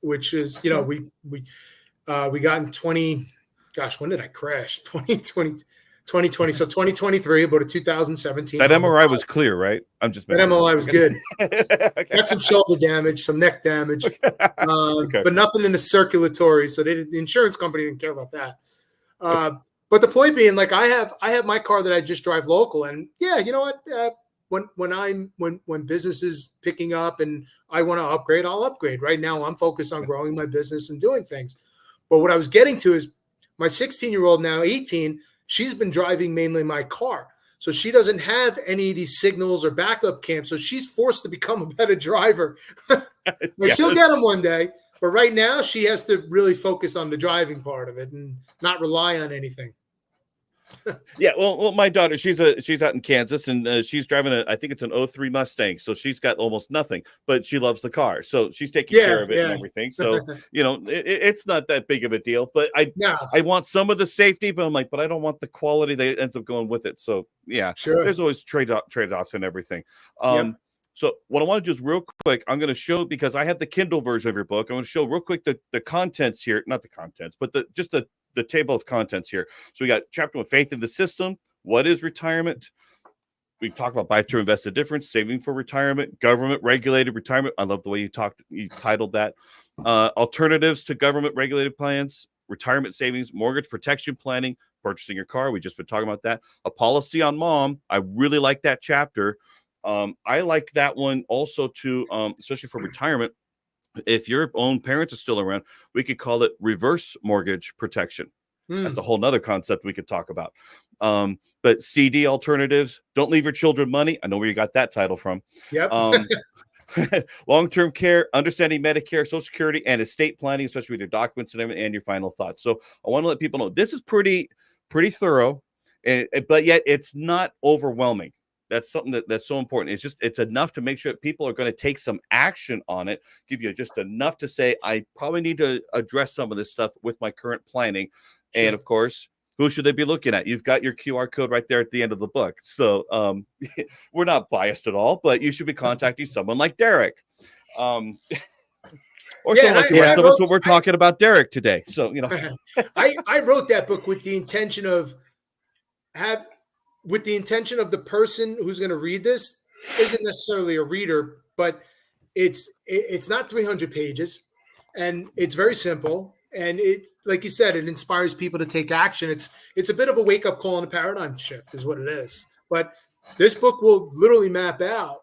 C: which is we got in 20. Gosh, when did I crash? 2020. So 2023, about a 2017.
A: That MRI was clear, right? I'm just
C: that MRI was good.
A: Okay.
C: Got some shoulder damage, some neck damage, but nothing in the circulatory. So the insurance company didn't care about that. But the point being, like, I have my car that I just drive local, and yeah, you know what? when business is picking up and I want to upgrade, I'll upgrade. Right now, I'm focused on growing my business and doing things. But what I was getting to is my 16-year-old, now 18, she's been driving mainly my car. So she doesn't have any of these signals or backup cams. So she's forced to become a better driver.
A: Yes.
C: She'll get them one day. But right now, she has to really focus on the driving part of it and not rely on anything.
A: Yeah, well, my daughter, she's out in Kansas, and she's driving I think it's an '03 Mustang, so she's got almost nothing, but she loves the car, so she's taking care of it and everything. So it's not that big of a deal. But I want some of the safety, but I'm like, but I don't want the quality that ends up going with it. So yeah, sure. There's always trade-offs and everything. So what I want to do is real quick, I'm going to show, because I have the Kindle version of your book. I'm going to show real quick the contents here, not the contents, but the table of contents here. So we got chapter 1, faith in the system. What is retirement? We talk about buy to invest the difference, saving for retirement, government regulated retirement. I love the way you titled that. Alternatives to government regulated plans, retirement savings, mortgage protection planning, purchasing your car. We just been talking about that. A policy on mom. I really like that chapter. I like that one also too, especially for retirement. If your own parents are still around, we could call it reverse mortgage protection. That's a whole nother concept we could talk about. But CD alternatives, don't leave your children money. I know where you got that title from.
C: Yep.
A: Long-term care, understanding Medicare, Social Security, and estate planning, especially with your documents and everything, and your final thoughts. So I want to let people know this is pretty thorough, but yet it's not overwhelming. That's something that's so important. It's enough to make sure that people are going to take some action on it, give you just enough to say, I probably need to address some of this stuff with my current planning. Sure. And of course, who should they be looking at? You've got your QR code right there at the end of the book. So we're not biased at all, but you should be contacting someone like Derek. Or someone like the rest of us when we're talking about Derek today. So,
C: I wrote that book with the intention of the person who's going to read this isn't necessarily a reader, but it's not 300 pages, and it's very simple. And it, like you said, it inspires people to take action. It's a bit of a wake-up call and a paradigm shift is what it is. But this book will literally map out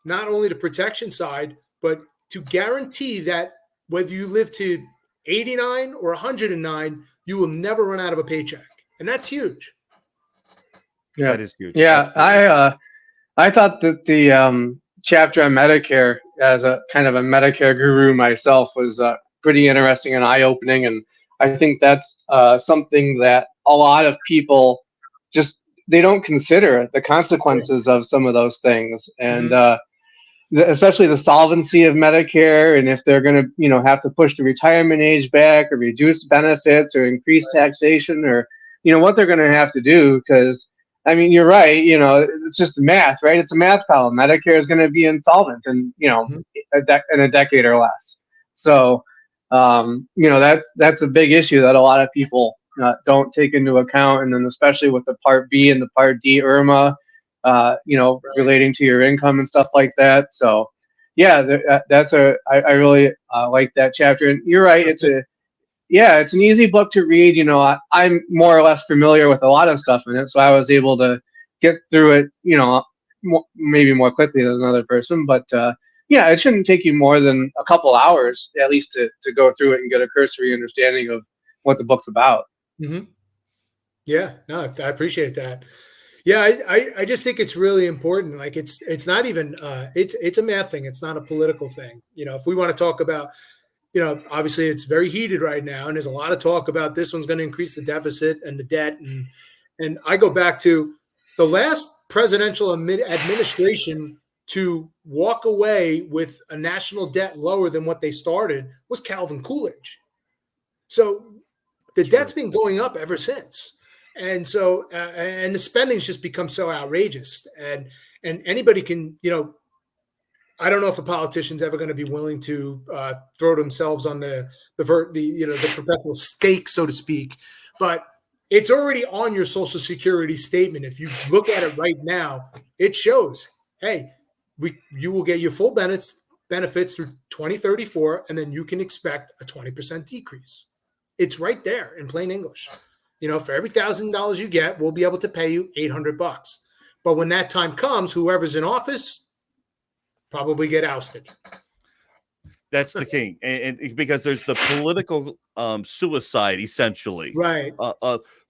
C: not only the protection side, but to guarantee that whether you live to 89 or 109, you will never run out of a paycheck. And that's huge.
B: Yeah,
A: that is huge.
B: Yeah, I thought that the chapter on Medicare, as a kind of a Medicare guru myself, was pretty interesting and eye-opening, and I think that's something that a lot of people they don't consider the consequences of some of those things, and especially the solvency of Medicare, and if they're going to have to push the retirement age back or reduce benefits or increase taxation, or what they're going to have to do, because I mean, you're right. It's just math, right? It's a math problem. Medicare is going to be insolvent in in a decade or less. So that's a big issue that a lot of people don't take into account, and then especially with the Part B and the Part D IRMA, relating to your income and stuff like that. So yeah, I really like that chapter, and you're right. It's an easy book to read. I'm more or less familiar with a lot of stuff in it, so I was able to get through it, maybe more quickly than another person. But it shouldn't take you more than a couple hours, at least, to go through it and get a cursory understanding of what the book's about.
C: Mm-hmm. Yeah, no, I appreciate that. Yeah, I just think it's really important. Like it's not even it's a math thing. It's not a political thing. If we want to talk about, obviously it's very heated right now, and there's a lot of talk about this one's going to increase the deficit and the debt. And I go back to the last presidential administration to walk away with a national debt lower than what they started was Calvin Coolidge. So the debt's been going up ever since. And so, and the spending's just become so outrageous, and anybody can, I don't know if a politician's ever going to be willing to throw themselves on the perpetual stake, so to speak, but it's already on your Social Security statement. If you look at it right now, it shows, hey, you will get your full benefits through 2034, and then you can expect a 20% decrease. It's right there in plain English. For every $1,000 you get, we'll be able to pay you $800. But when that time comes, whoever's in office probably get ousted.
A: That's the king, and because there's the political suicide, essentially.
C: Right.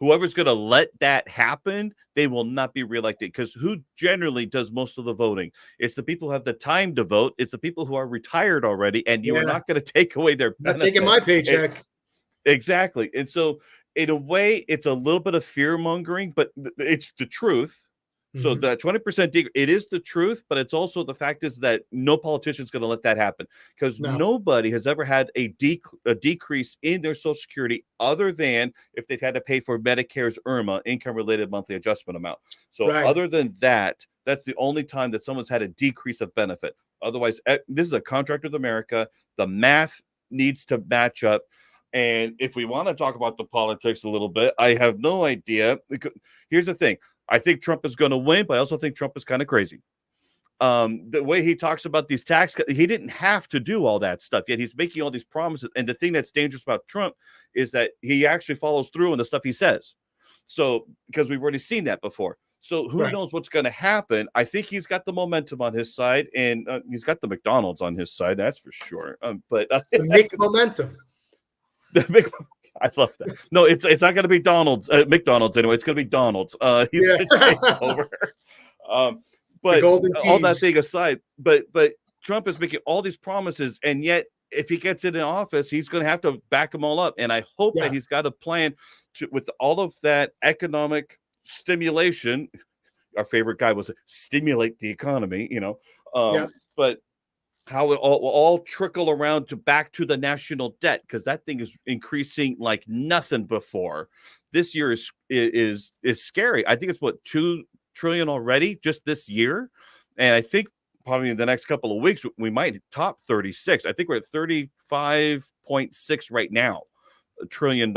A: Whoever's going to let that happen, they will not be reelected. Because who generally does most of the voting? It's the people who have the time to vote. It's the people who are retired already, and you are not going to take away their
C: not
A: benefit.
C: taking my paycheck.
A: Exactly. And so, in a way, it's a little bit of fear mongering, but it's the truth. So the 20% it is the truth, but it's also the fact is that no politician is going to let that happen, because nobody has ever had a decrease in their Social Security other than if they've had to pay for Medicare's IRMA, income-related monthly adjustment amount. So other than that, that's the only time that someone's had a decrease of benefit. Otherwise, this is a contract with America. The math needs to match up. And if we want to talk about the politics a little bit, I have no idea. Here's the thing. I think Trump is going to win, but I also think Trump is kind of crazy. The way he talks about these tax cuts, he didn't have to do all that stuff, yet he's making all these promises. And the thing that's dangerous about Trump is that he actually follows through on the stuff he says. So, because we've already seen that before. So who knows what's going to happen? I think he's got the momentum on his side, and he's got the McDonald's on his side. That's for sure. But
C: the big momentum.
A: I love that. No, it's not going to be McDonald's anyway. It's going to be Donald's. He's going to take over. But all that thing aside, but Trump is making all these promises, and yet if he gets in office, he's going to have to back them all up. And I hope that he's got a plan with all of that economic stimulation. Our favorite guy was stimulate the economy, but how it will all trickle around back to the national debt, because that thing is increasing like nothing before. This year is scary. I think it's $2 trillion already just this year, and I think probably in the next couple of weeks we might top 36. I think we're at 35.6 right now, $1 trillion.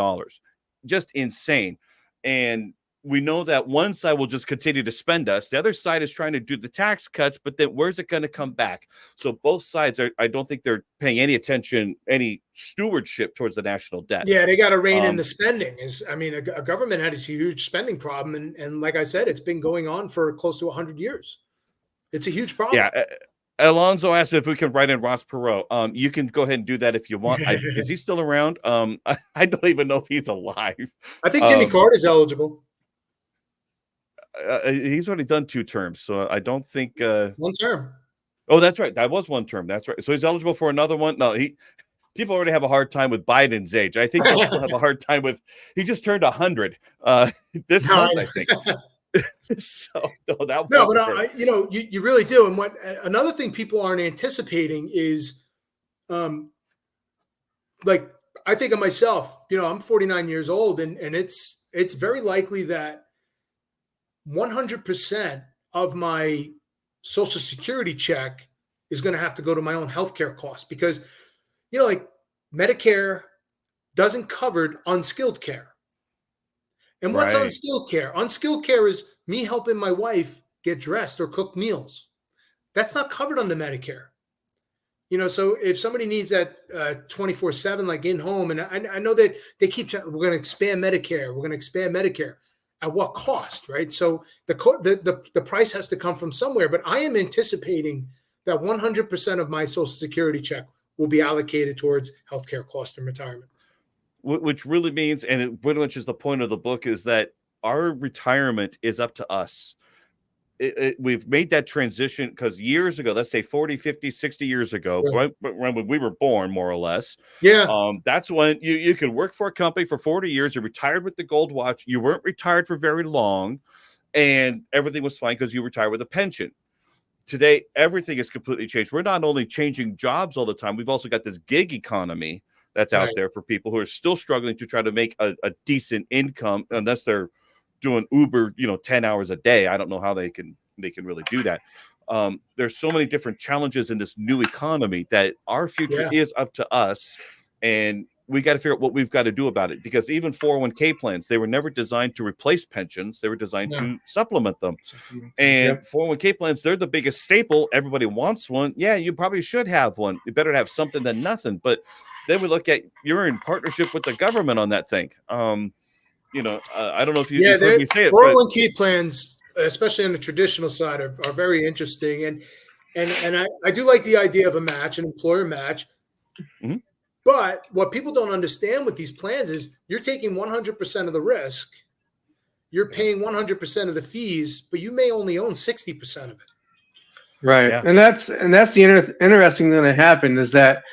A: Just insane. And we know that one side will just continue to spend us. The other side is trying to do the tax cuts, but then where's it going to come back? So both sides I don't think they're paying any attention, any stewardship towards the national debt.
C: Yeah, they got to rein in the spending. A government had a huge spending problem. And like I said, it's been going on for close to 100 years. It's a huge problem.
A: Yeah. Alonzo asked if we could write in Ross Perot. You can go ahead and do that if you want. Is he still around? I don't even know if he's alive.
C: I think Jimmy Carter's eligible.
A: He's already done 2 terms, so I don't think
C: 1 term.
A: Oh, that's right. That was 1 term. That's right. So he's eligible for another one. No, people already have a hard time with Biden's age. I think they'll still have a hard time with. He just turned 100 this month, I think. So
C: you really do. And what another thing people aren't anticipating is, like I think of myself. I'm 49 years old, and it's very likely that 100% of my Social Security check is going to have to go to my own healthcare costs, because, like Medicare doesn't cover unskilled care. And what's unskilled care? Unskilled care is me helping my wife get dressed or cook meals. That's not covered under Medicare. So if somebody needs that 24/7, like in home, and I know that they keep saying, we're going to expand Medicare. We're going to expand Medicare. At what cost, right? So the price has to come from somewhere. But I am anticipating that 100% of my Social Security check will be allocated towards healthcare costs and retirement.
A: Which really means, and it pretty much is the point of the book, is that our retirement is up to us. We've made that transition because years ago, let's say 40, 50, 60 years ago, right when we were born, more or less.
C: Yeah.
A: That's when you could work for a company for 40 years. You retired with the gold watch. You weren't retired for very long, and everything was fine because you retired with a pension. Today, everything has completely changed. We're not only changing jobs all the time, we've also got this gig economy that's out there for people who are still struggling to try to make a decent income, unless they're doing Uber, 10 hours a day. I don't know how they can really do that. There's so many different challenges in this new economy that our future is up to us, and we got to figure out what we've got to do about it, because even 401k plans, they were never designed to replace pensions. They were designed to supplement them. And 401k plans, they're the biggest staple. Everybody wants one. Yeah, you probably should have one. You better have something than nothing. But then we look at, you're in partnership with the government on that thing. I don't know if you heard me say it.
C: 401k plans especially on the traditional side, are very interesting. And I do like the idea of a match, an employer match.
A: Mhm.
C: But what people don't understand with these plans is you're taking 100% of the risk, you're paying 100% of the fees, but you may only own 60% of it.
B: Right.
A: Yeah.
B: And that's the interesting thing that happened is that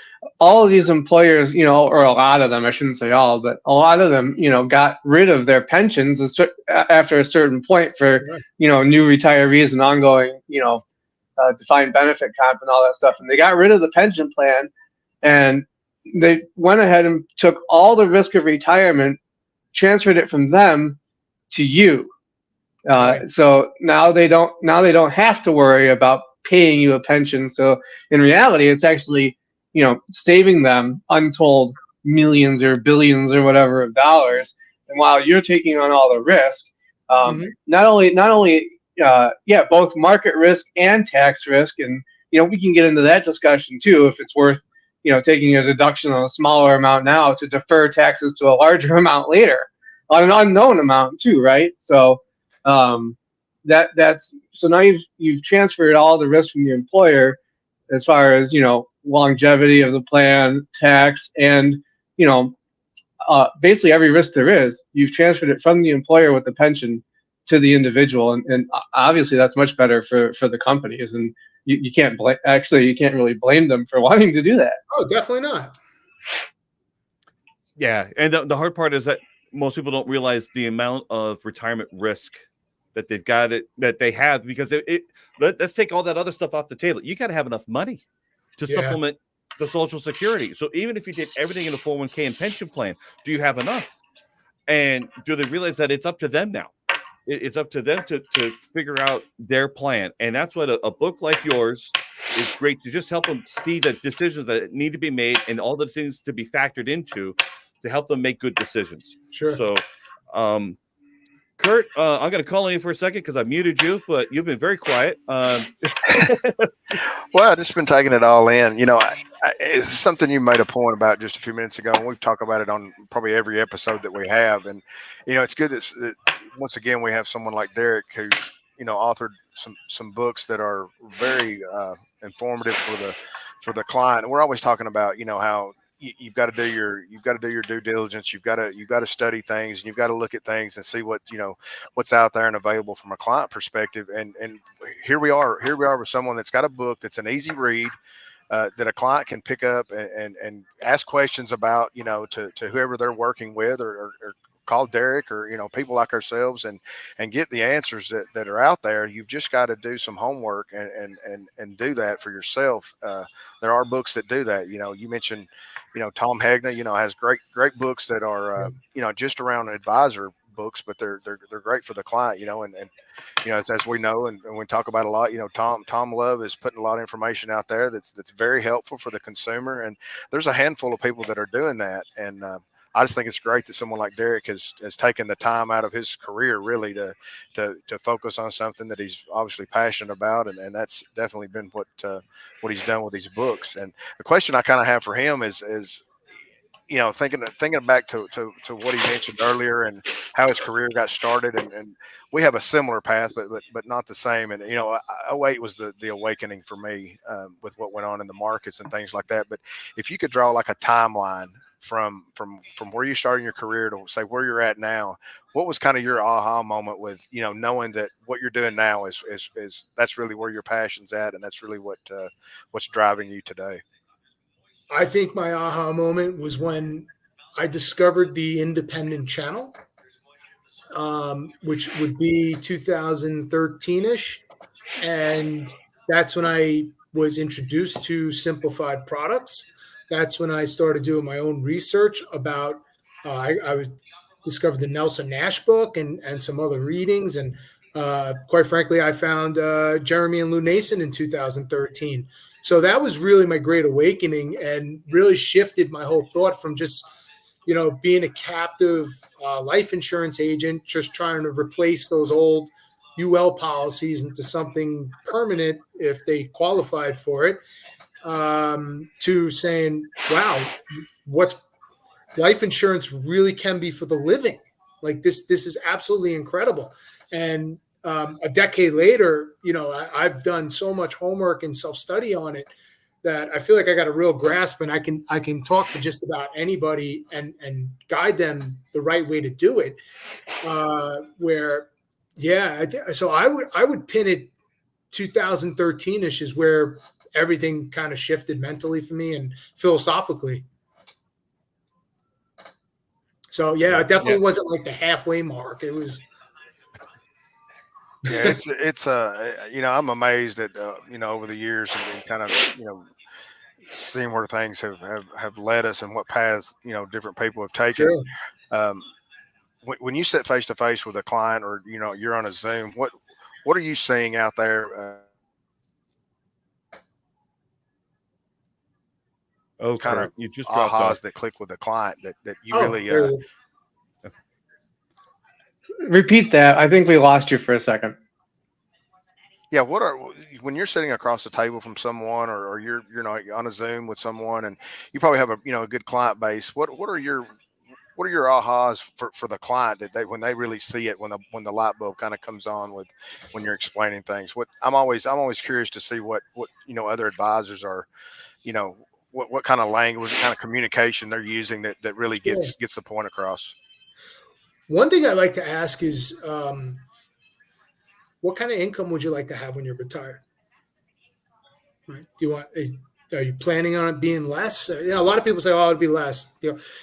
B: all of these employers, or a lot of them, I shouldn't say all, but a lot of them, got rid of their pensions after a certain point for,
C: Right.
B: New retirees and ongoing, defined benefit comp and all that stuff. And they got rid of the pension plan, and they went ahead and took all the risk of retirement, transferred it from them to you.
C: Right.
B: So now they don't have to worry about paying you a pension. So in reality, it's actually, saving them untold millions or billions or whatever of dollars. And while you're taking on all the risk, not only both market risk and tax risk, and we can get into that discussion too if it's worth taking a deduction on a smaller amount now to defer taxes to a larger amount later on an unknown amount too, right? So that's so now you've transferred all the risk from the employer as far as longevity of the plan, tax, and basically every risk there is. You've transferred it from the employer with the pension to the individual, and obviously that's much better for the companies, and you can't you can't really blame them for wanting to do that.
C: Oh, definitely not.
A: Yeah, and the hard part is that most people don't realize the amount of retirement risk that they have, because let's take all that other stuff off the table. You got to have enough money to supplement the Social Security. So even if you did everything in a 401k and pension plan, do you have enough? And do they realize that it's up to them now? It's up to them to figure out their plan. And that's what a book like yours is great to just help them see the decisions that need to be made and all the things to be factored into to help them make good decisions.
C: Sure.
A: So, Kurt, I'm going to call on you for a second because I muted you, but you've been very quiet.
D: Well, I've just been taking it all in. It's something you made a point about just a few minutes ago, and we've talked about it on probably every episode that we have. And, it's good that once again we have someone like Derek who's, authored some books that are very informative for the client. And we're always talking about, how you've got to do your due diligence. You've got to study things, and you've got to look at things and see what's out there and available from a client perspective. And here we are with someone that's got a book that's an easy read, that a client can pick up and ask questions about, to whoever they're working with, or call Derek or, people like ourselves and get the answers that are out there. You've just got to do some homework and do that for yourself. There are books that do that. You mentioned, Tom Hegna, has great books that are, just around advisor books, but they're great for the client, and as we know, and we talk about a lot, Tom Love is putting a lot of information out there that's very helpful for the consumer. And there's a handful of people that are doing that. And, I just think it's great that someone like Derek has taken the time out of his career really to focus on something that he's obviously passionate about, and that's definitely been what he's done with these books. And the question I kind of have for him is thinking back to what he mentioned earlier and how his career got started, and we have a similar path, but not the same. And 08 was the awakening for me, with what went on in the markets and things like that. But if you could draw like a timeline from where you started your career to say where you're at now, what was kind of your aha moment with knowing that what you're doing now is that's really where your passion's at, and that's really what's driving you today?
C: I think my aha moment was when I discovered the independent channel, which would be 2013-ish. And that's when I was introduced to simplified products. That's when I started doing my own research about, I discovered the Nelson Nash book and some other readings. And quite frankly, I found Jeremy and Lou Nason in 2013. So that was really my great awakening and really shifted my whole thought from just, being a captive life insurance agent, just trying to replace those old UL policies into something permanent if they qualified for it, to saying, wow, what's life insurance really can be for the living. Like this is absolutely incredible. And a decade later, I've done so much homework and self-study on it that I feel like I got a real grasp, and I can talk to just about anybody and guide them the right way to do it. So I would pin it 2013-ish is where everything kind of shifted mentally for me and philosophically. So it definitely wasn't like the halfway mark. It was.
D: Yeah, it's I'm amazed at over the years and kind of seeing where things have led us and what paths different people have taken.
C: Sure.
D: When you sit face to face with a client, or you're on a Zoom, what are you seeing out there? Kind of
A: you just dropped
D: ahas
A: off.
D: that click with the client that you really.
B: Repeat that. I think we lost you for a second.
D: Yeah, when you're sitting across the table from someone, or you're on a Zoom with someone, and you probably have a good client base. What are your ahas for the client that when they really see it, when the light bulb kind of comes on when you're explaining things? I'm always curious to see what other advisors are, what kind of language, what kind of communication they're using that really gets the point across.
C: One thing I like to ask is, what kind of income would you like to have when you're retired? Right? Are you planning on it being less? A lot of people say, "Oh, it'd be less."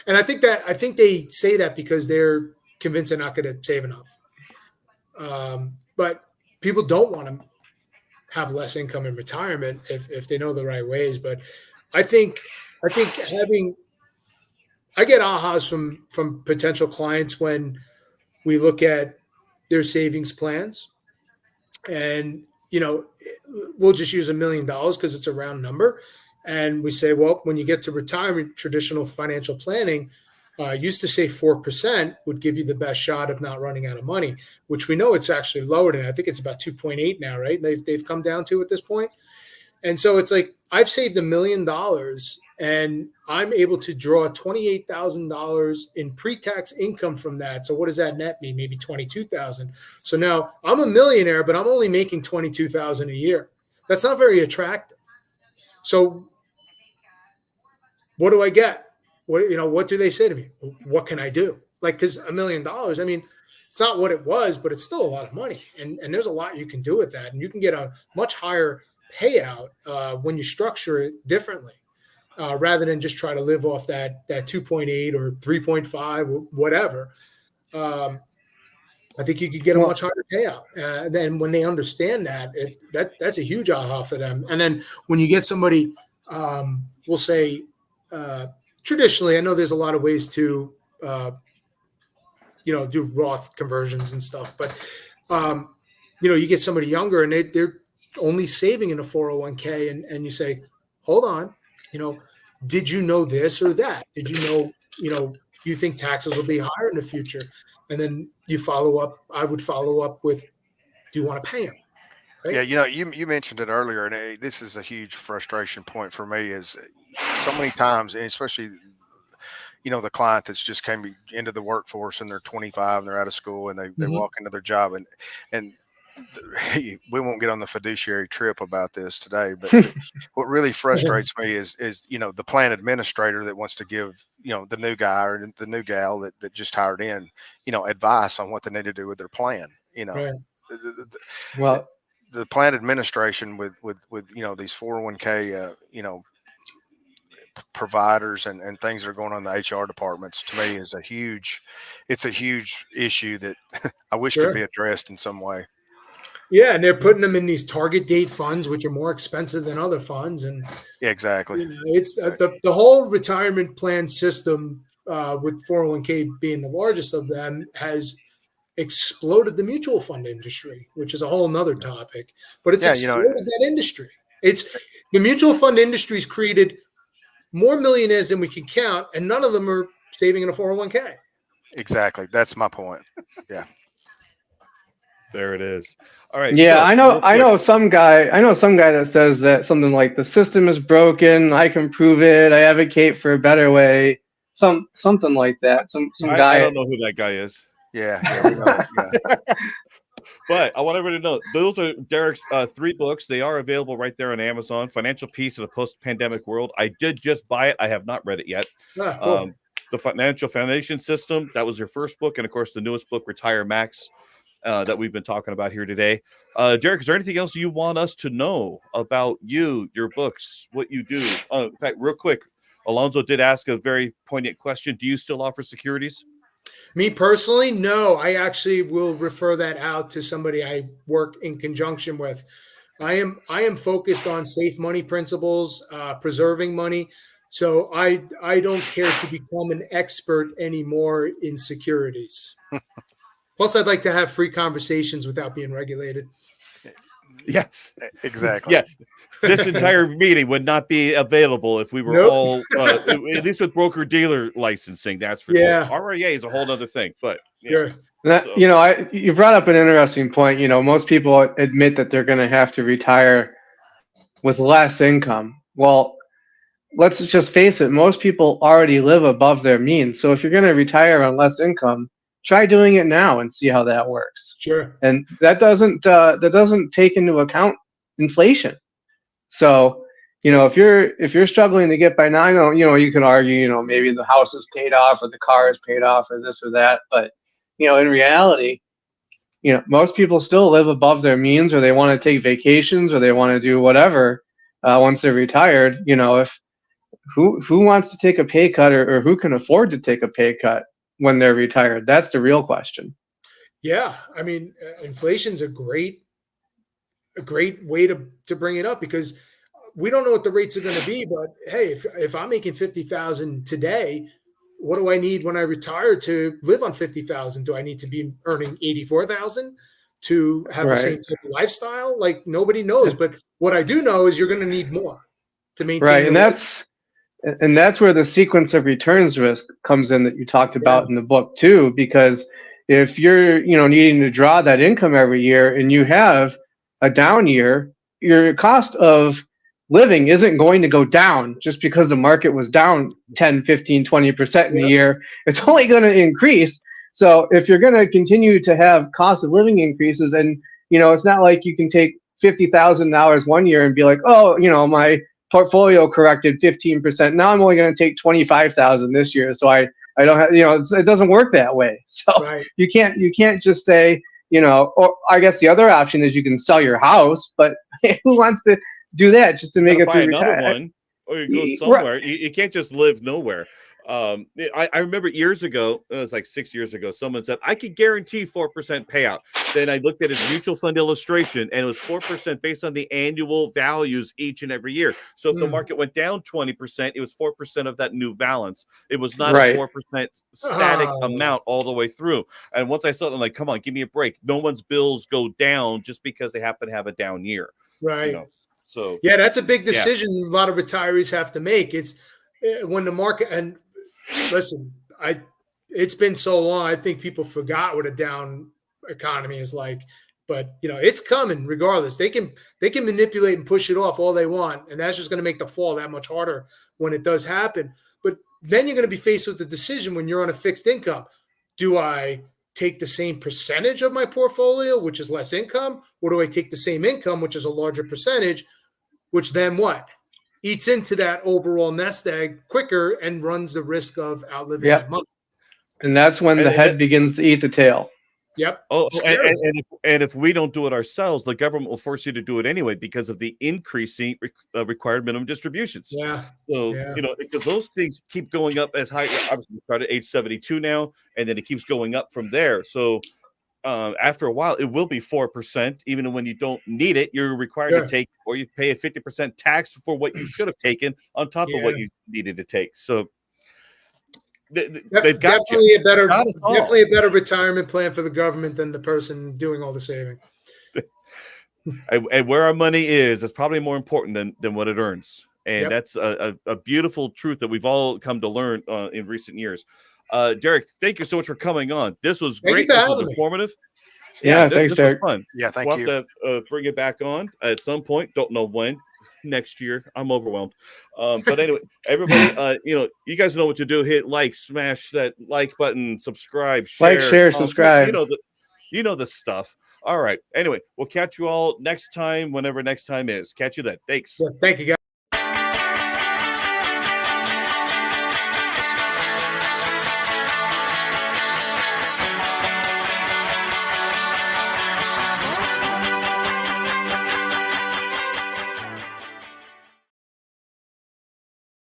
C: And I think they say that because they're convinced they're not going to save enough. But people don't want to have less income in retirement if they know the right ways. But I think I get ahas from potential clients when we look at their savings plans, and we'll just use $1 million because it's a round number, and we say, well, when you get to retirement, traditional financial planning used to say 4% would give you the best shot of not running out of money, which we know it's actually lowered, and I think it's about 2.8 now, right? They've come down to at this point. And so it's like I've saved $1 million, and I'm able to draw $28,000 in pre-tax income from that. So what does that net me? Maybe $22,000. So now I'm a millionaire, but I'm only making $22,000 a year. That's not very attractive. So what do I get? What do they say to me? What can I do? Because $1 million, I mean, it's not what it was, but it's still a lot of money. And there's a lot you can do with that. And you can get a much higher payout when you structure it differently, rather than just try to live off that 2.8 or 3.5 or whatever. I think you could get a much higher payout. Then when they understand that's a huge aha for them. And then when you get somebody, we'll say, traditionally, I know there's a lot of ways to, do Roth conversions and stuff, but, you get somebody younger and they're only saving in a 401k, and you say, hold on, did you know this or that? Did you know, you think taxes will be higher in the future? And then you follow up. I would follow up with, do you want to pay them? Right?
D: Yeah, you mentioned it earlier, and this is a huge frustration point for me. Is so many times, and especially the client that's just came into the workforce and they're 25 and they're out of school and they walk into their job, and we won't get on the fiduciary trip about this today, but what really frustrates me is the plan administrator that wants to give the new guy or the new gal that just hired in advice on what they need to do with their plan.
B: Well,
D: the plan administration with these 401k providers and things that are going on in the HR departments, to me, is a huge issue that I wish could be addressed in some way.
C: Yeah, and they're putting them in these target date funds, which are more expensive than other funds, and
D: exactly,
C: it's the whole retirement plan system, with 401k being the largest of them, has exploded the mutual fund industry, which is a whole nother topic. But it's exploded that industry. It's the mutual fund industry's created more millionaires than we can count, and none of them are saving in a 401k.
D: Exactly, that's my point. Yeah.
A: There it is. All right.
B: Yeah, so, I know some guy that says that something like the system is broken. I can prove it. I advocate for a better way. Something like that. Some guy.
A: I don't know who that guy is.
D: Yeah.
A: But I want everybody to know those are Derek's 3 books. They are available right there on Amazon. Financial Peace in a Post-Pandemic World. I did just buy it. I have not read it yet.
C: Cool.
A: The Financial Foundation System, that was your first book. And of course, the newest book, RetireMax, that we've been talking about here today. Derek, is there anything else you want us to know about you, your books, what you do? In fact, real quick, Alonzo did ask a very poignant question. Do you still offer securities?
C: Me personally, no. I actually will refer that out to somebody I work in conjunction with. I am focused on safe money principles, preserving money. So I don't care to become an expert anymore in securities. Plus, I'd like to have free conversations without being regulated.
A: Yes,
D: exactly.
A: Yeah, this entire meeting would not be available if we were all, at least with broker-dealer licensing. That's for sure. RIA is a whole other thing, but
C: sure.
B: You brought up an interesting point. Most people admit that they're going to have to retire with less income. Well, let's just face it. Most people already live above their means. So if you're going to retire on less income, try doing it now and see how that works.
C: Sure.
B: And that doesn't take into account inflation. So, if you're struggling to get by now, you can argue, maybe the house is paid off or the car is paid off or this or that. But, in reality, most people still live above their means, or they want to take vacations, or they want to do whatever once they're retired. If who wants to take a pay cut, or who can afford to take a pay cut when they're retired? That's the real question.
C: Yeah, I mean, inflation's a great way to bring it up, because we don't know what the rates are going to be. But hey, if I'm making 50,000 today, what do I need when I retire to live on 50,000? Do I need to be earning 84,000 to have the same type of lifestyle? Like, nobody knows. But what I do know is you're going to need more to maintain.
B: Right, and that's where the sequence of returns risk comes in that you talked about in the book too. Because if you're needing to draw that income every year and you have a down year, your cost of living isn't going to go down just because the market was down 10, 15, 20% in the year. It's only going to increase. So if you're going to continue to have cost of living increases, and it's not like you can take $50,000 one year and be like, oh, my portfolio corrected 15%. Now I'm only going to take 25,000 this year. So I don't have, it doesn't work that way. So you can't just say, or I guess the other option is you can sell your house, but who wants to do that just to make it through
A: another one, or you go somewhere. You can't just live nowhere. I remember years ago, it was like 6 years ago, someone said, I could guarantee 4% payout. Then I looked at his mutual fund illustration, and it was 4% based on the annual values each and every year. So if the market went down 20%, it was 4% of that new balance. It was not a 4% static amount all the way through. And once I saw it, I'm like, come on, give me a break. No one's bills go down just because they happen to have a down year.
C: Right.
A: So
C: yeah, that's a big decision a lot of retirees have to make. It's when the market, and listen, it's been so long, I think people forgot what a down economy is like. But it's coming regardless. They can manipulate and push it off all they want, and that's just going to make the fall that much harder when it does happen. But then you're going to be faced with the decision when you're on a fixed income. Do I take the same percentage of my portfolio, which is less income, or do I take the same income, which is a larger percentage, which then what? Eats into that overall nest egg quicker and runs the risk of outliving that money.
B: And that's when the head begins to eat the tail.
C: Yep.
A: Oh, and if we don't do it ourselves, the government will force you to do it anyway because of the increasing required minimum distributions.
C: Yeah.
A: So, because those things keep going up as high. Obviously, we started at age 72 now, and then it keeps going up from there. So, after a while, it will be 4%. Even when you don't need it, you're required to take, or you pay a 50% tax for what you should have taken on top of what you needed to take. So, they've got
C: definitely a better retirement plan for the government than the person doing all the saving.
A: And where our money is probably more important than what it earns. And that's a beautiful truth that we've all come to learn in recent years. Derek, thank you so much for coming on. This was great. This was informative.
B: Yeah, thanks, Derek.
A: Was fun.
D: Yeah, thank you.
A: We'll have to bring it back on at some point. Don't know when. Next year. I'm overwhelmed. But anyway, everybody, you guys know what to do. Hit like, smash that like button, subscribe, share.
B: Like, share, subscribe.
A: You know the stuff. All right. Anyway, we'll catch you all next time, whenever next time is. Catch you then. Thanks.
C: So thank you, guys.